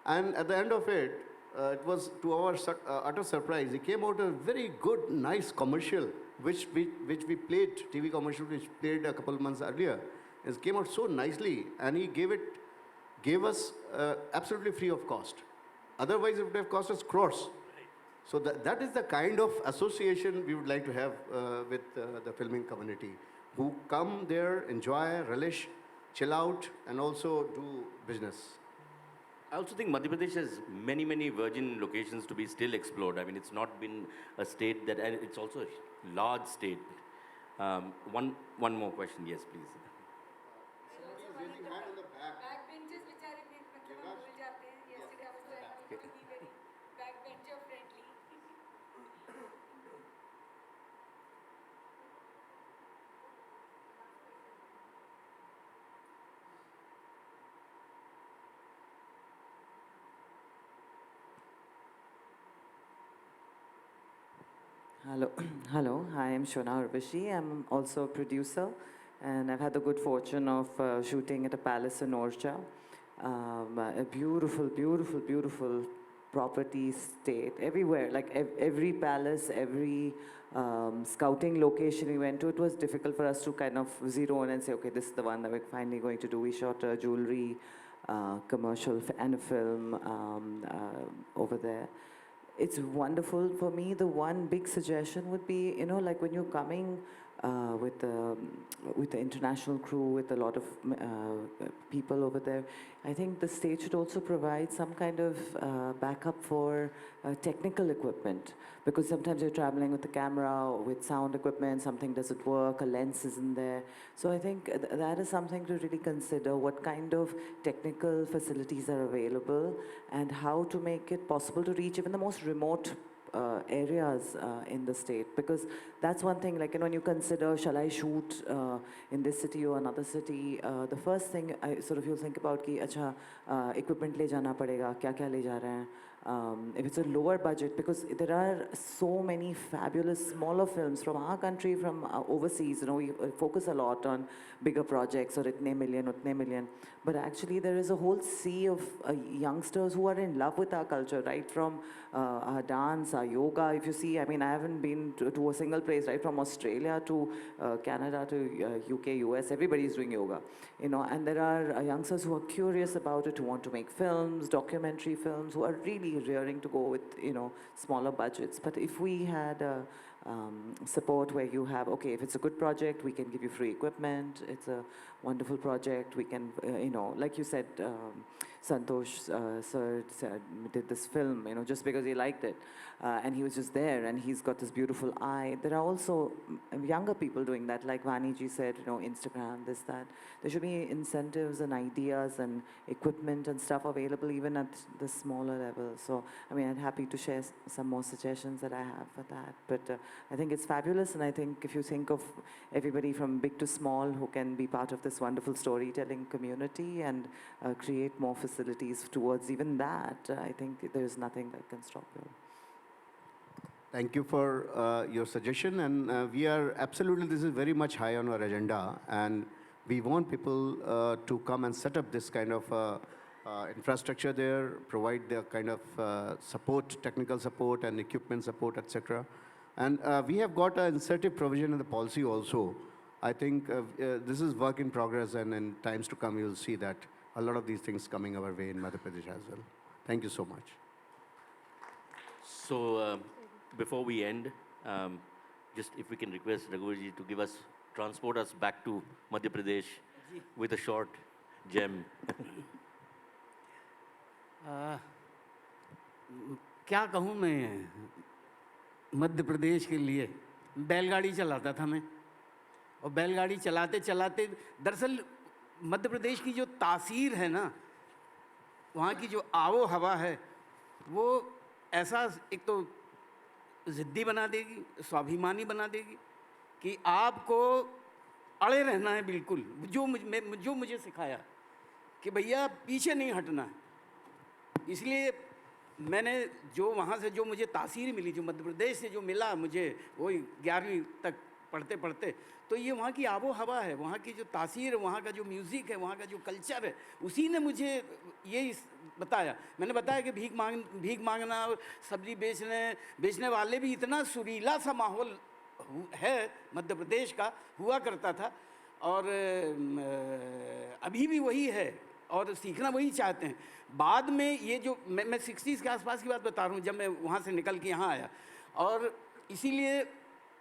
And at the end of it, it was to our utter surprise, he came out a very good, nice commercial, which we played, TV commercial, which played a couple of months earlier. It came out so nicely, and he gave us absolutely free of cost. Otherwise, it would have cost us crores. So that is the kind of association we would like to have with the filming community, who come there, enjoy, relish, chill out, and also do business. I also think Madhya Pradesh has many, many virgin locations to be still explored. I mean, it's not been a state that, and it's also a large state. One more question, yes, please. Backbenchers बेचारे भी मतलब हम भूल जाते हैं. Yesterday I was trying to be very backbencher friendly. Hello, hello. I am Shona Urvashi. I'm also a producer, and I've had the good fortune of shooting at a palace in Orcha. A beautiful, beautiful, beautiful property state everywhere. Like every palace, every scouting location we went to, it was difficult for us to kind of zero in and say, okay, this is the one that we're finally going to do. We shot a jewelry commercial and a film over there. It's wonderful. For me, the one big suggestion would be, you know, like when you're coming with the international crew, with a lot of people over there, I think the state should also provide some kind of backup for technical equipment, because sometimes you're traveling with the camera or with sound equipment, something doesn't work, a lens isn't there. So I think that is something to really consider, what kind of technical facilities are available and how to make it possible to reach even the most remote areas in the state, because that's one thing, like, you know, when you consider, shall I shoot in this city or another city, the first thing I sort of you'll think about ki acha equipment le jana padega, kya le ja rahe hain. If it's a lower budget, because there are so many fabulous smaller films from our country, from overseas, you know, we focus a lot on bigger projects or itne million, but actually there is a whole sea of youngsters who are in love with our culture, right from our dance, our yoga. If you see, I mean, I haven't been to a single place, right from Australia to Canada to UK, US, everybody's doing yoga, you know, and there are youngsters who are curious about it, who want to make films, documentary films, who are really rearing to go with, you know, smaller budgets. But if we had support where you have, okay, if it's a good project, we can give you free equipment, it's a wonderful project, we can, you know, like you said, Santosh sir did this film, you know, just because he liked it. And he was just there, and he's got this beautiful eye. There are also younger people doing that, like Vani ji said, you know, Instagram, this, that. There should be incentives and ideas and equipment and stuff available even at the smaller level. So, I mean, I'm happy to share some more suggestions that I have for that. But I think it's fabulous, and I think if you think of everybody from big to small who can be part of this wonderful storytelling community and create more facilities towards even that, I think there's nothing that can stop you. Thank you for your suggestion, and we are absolutely, this is very much high on our agenda, and we want people to come and set up this kind of infrastructure there, provide the kind of support, technical support and equipment support, etc. And we have got an incentive provision in the policy also. I think this is work in progress, and in times to come you'll see that a lot of these things coming our way in Madhya Pradesh as well. Thank you so much. So, before we end, just if we can request Raghuvir ji to give us, transport us back to Madhya Pradesh with a short gem. क्या कहूँ मैं मध्य प्रदेश के लिए, बैलगाड़ी चलाता था मैं, और बैलगाड़ी चलाते चलाते दरअसल मध्य प्रदेश की जो तासीर है ना, वहाँ की जो आबो हवा है, वो ऐसा एक तो ज़िद्दी बना देगी, स्वाभिमानी बना देगी कि आपको अड़े रहना है बिल्कुल, जो मुझे सिखाया कि भैया पीछे नहीं हटना है। इसलिए मैंने जो वहाँ से जो मुझे तासीर मिली, जो मध्य प्रदेश से जो मिला मुझे, वही 11वीं तक पढ़ते पढ़ते, तो ये वहाँ की आबो हवा है, वहाँ की जो तासीर है, वहाँ का जो म्यूज़िक है, वहाँ का जो कल्चर है, उसी ने मुझे ये बताया। मैंने बताया कि भीख मांगना और सब्जी बेचने वाले भी इतना सुरीला सा माहौल है मध्य प्रदेश का, हुआ करता था, और अभी भी वही है। और सीखना वही चाहते हैं। बाद में ये जो मैं 60s के आसपास की बात बता रहा हूँ, जब मैं वहाँ से निकल के यहाँ आया, और इसीलिए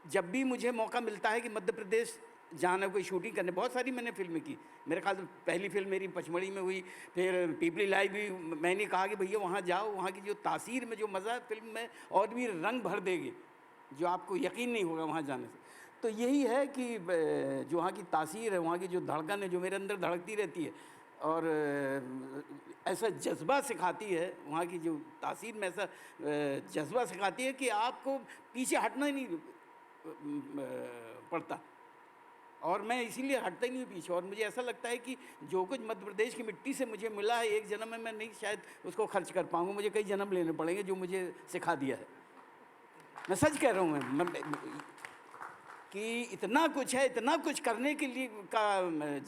जब भी मुझे मौका मिलता है कि मध्य प्रदेश जाना, कोई शूटिंग करने, बहुत सारी मैंने फिल्में की। मेरे ख्याल से पहली फिल्म मेरी पचमढ़ी में हुई, फिर पीपली लाइव भी। मैंने कहा कि भैया वहाँ जाओ, वहाँ की जो तासीर में जो मज़ा फिल्म में और भी रंग भर देगी, जो आपको यकीन नहीं होगा वहाँ जाने से। तो यही है कि जो वहाँ की तासीर है, वहाँ की जो धड़कन है, जो मेरे अंदर धड़कती रहती है, और ऐसा जज्बा सिखाती है, वहाँ की जो तासीर में ऐसा जज्बा सिखाती है कि आपको पीछे हटना ही नहीं पड़ता। और मैं इसीलिए हटता ही नहीं हूँ पीछे। और मुझे ऐसा लगता है कि जो कुछ मध्य प्रदेश की मिट्टी से मुझे मिला है एक जन्म में, मैं नहीं शायद उसको खर्च कर पाऊँगा, मुझे कई जन्म लेने पड़ेंगे जो मुझे सिखा दिया है। मैं सच कह रहा हूँ मैं कि इतना कुछ है, इतना कुछ करने के लिए का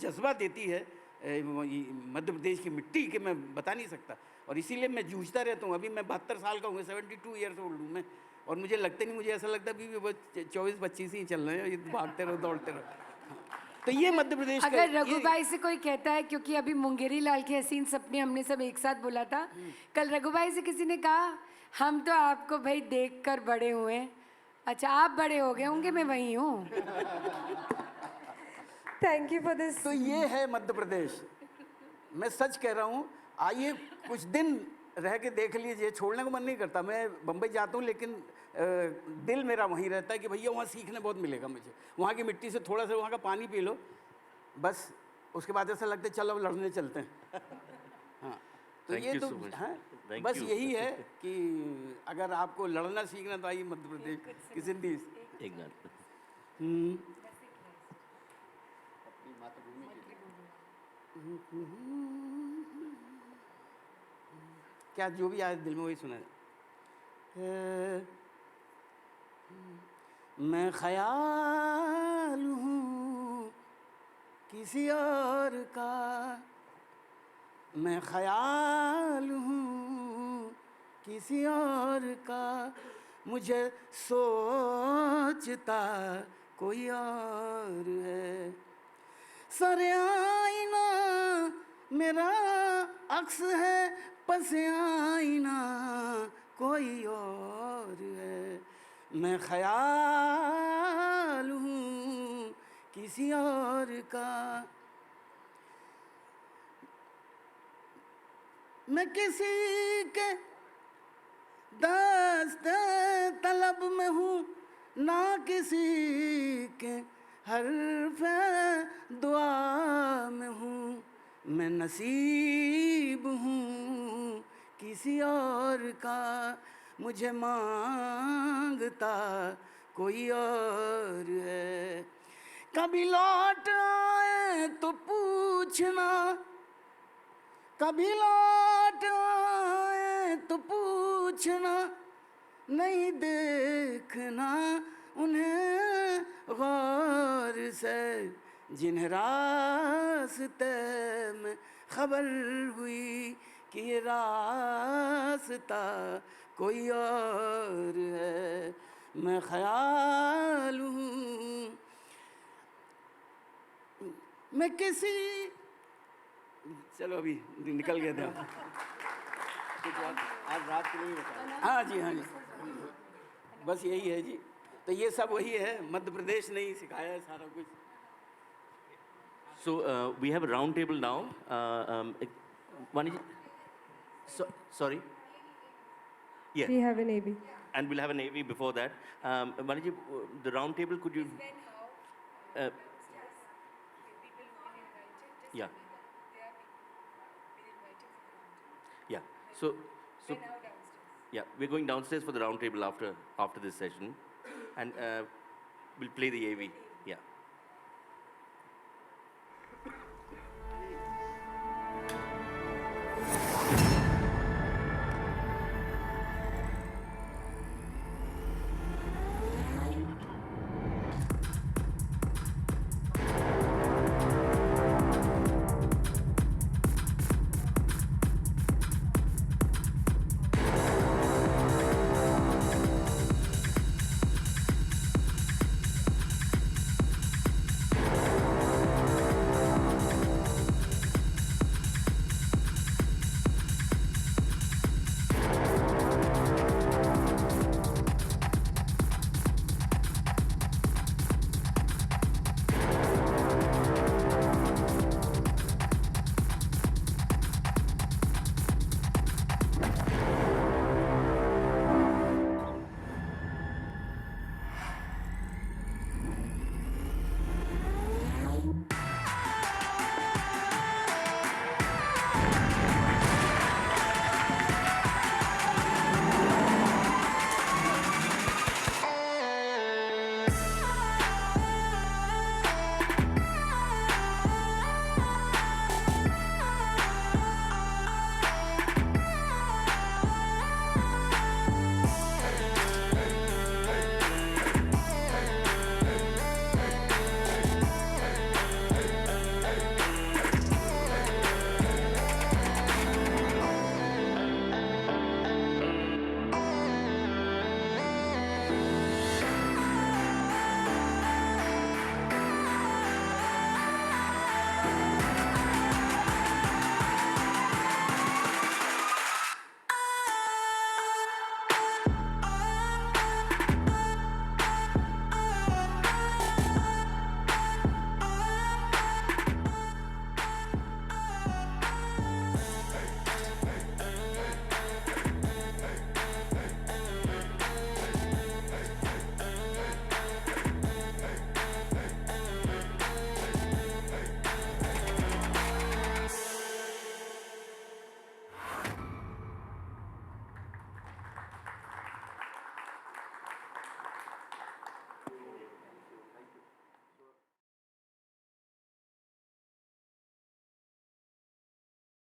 जज्बा देती है मध्य प्रदेश की मिट्टी कि मैं बता नहीं सकता। और इसीलिए मैं जूझता रहता हूँ। अभी मैं 72 साल का हूँ, 72 ईयर्स ओल्ड हूँ मैं, और मुझे लगता नहीं, मुझे ऐसा लगता है अभी 24-25 ही चल रहे हैं, ये भागते रहो, दौड़ते रहो। तो ये मध्य प्रदेश का। अगर रघु भाई से कोई कहता है, क्योंकि अभी मुंगेरी लाल के हसीन सपने हमने सब एक साथ बोला था, कल रघु भाई से किसी ने कहा हम तो आपको भाई देखकर बड़े हुए हैं। अच्छा, आप बड़े हो गए होंगे, मैं वही हूँ। Thank you for this. तो ये है मध्य प्रदेश, मैं सच कह रहा हूँ। आइए कुछ दिन रह के देख लीजिए, छोड़ने को मन नहीं करता। मैं बम्बई जाता हूँ, लेकिन दिल मेरा वहीं रहता है कि भैया वहाँ सीखने बहुत मिलेगा मुझे। वहाँ की मिट्टी से थोड़ा सा वहाँ का पानी पी लो, बस उसके बाद ऐसा लगता है चलो अब लड़ने चलते हैं। हाँ, तो ये तो हाँ, बस यही है कि अगर आपको लड़ना सीखना तो आइए मध्य प्रदेश की जिंदगी। एक मिनट। क्या जो भी आए दिल में वही सुना है। मैं ख्याल हूँ किसी और का, मैं ख्याल हूँ किसी और का, मुझे सोचता कोई और है। सरे आईना मेरा अक्स है, पस आईना कोई और है। मैं ख्याल हूँ किसी और का, मैं किसी के दस्त तलब में हूँ, ना किसी के हर्फ दुआ में हूँ। मैं नसीब हूँ किसी और का, मुझे मांगता कोई और है। कभी लौट आए तो पूछना, कभी लौट आए तो पूछना, नहीं देखना उन्हें गौर से, जिन्हें रास्ते में खबर हुई कि ये रास्ता कोई और है। मैं ख्याल हूँ मैं किसी, चलो अभी निकल गए थे आज रात को नहीं बता। हाँ जी, हाँ जी, बस यही है जी। तो ये सब वही है, मध्य प्रदेश ने ही सिखाया है सारा कुछ। So we have a round table now. Vani, sorry. Yeah. We have an AV. And we'll have an AV before that. Vani, the round table, could you? Yeah. Yeah. So yeah, we're going downstairs for the round table after this session, and we'll play the AV.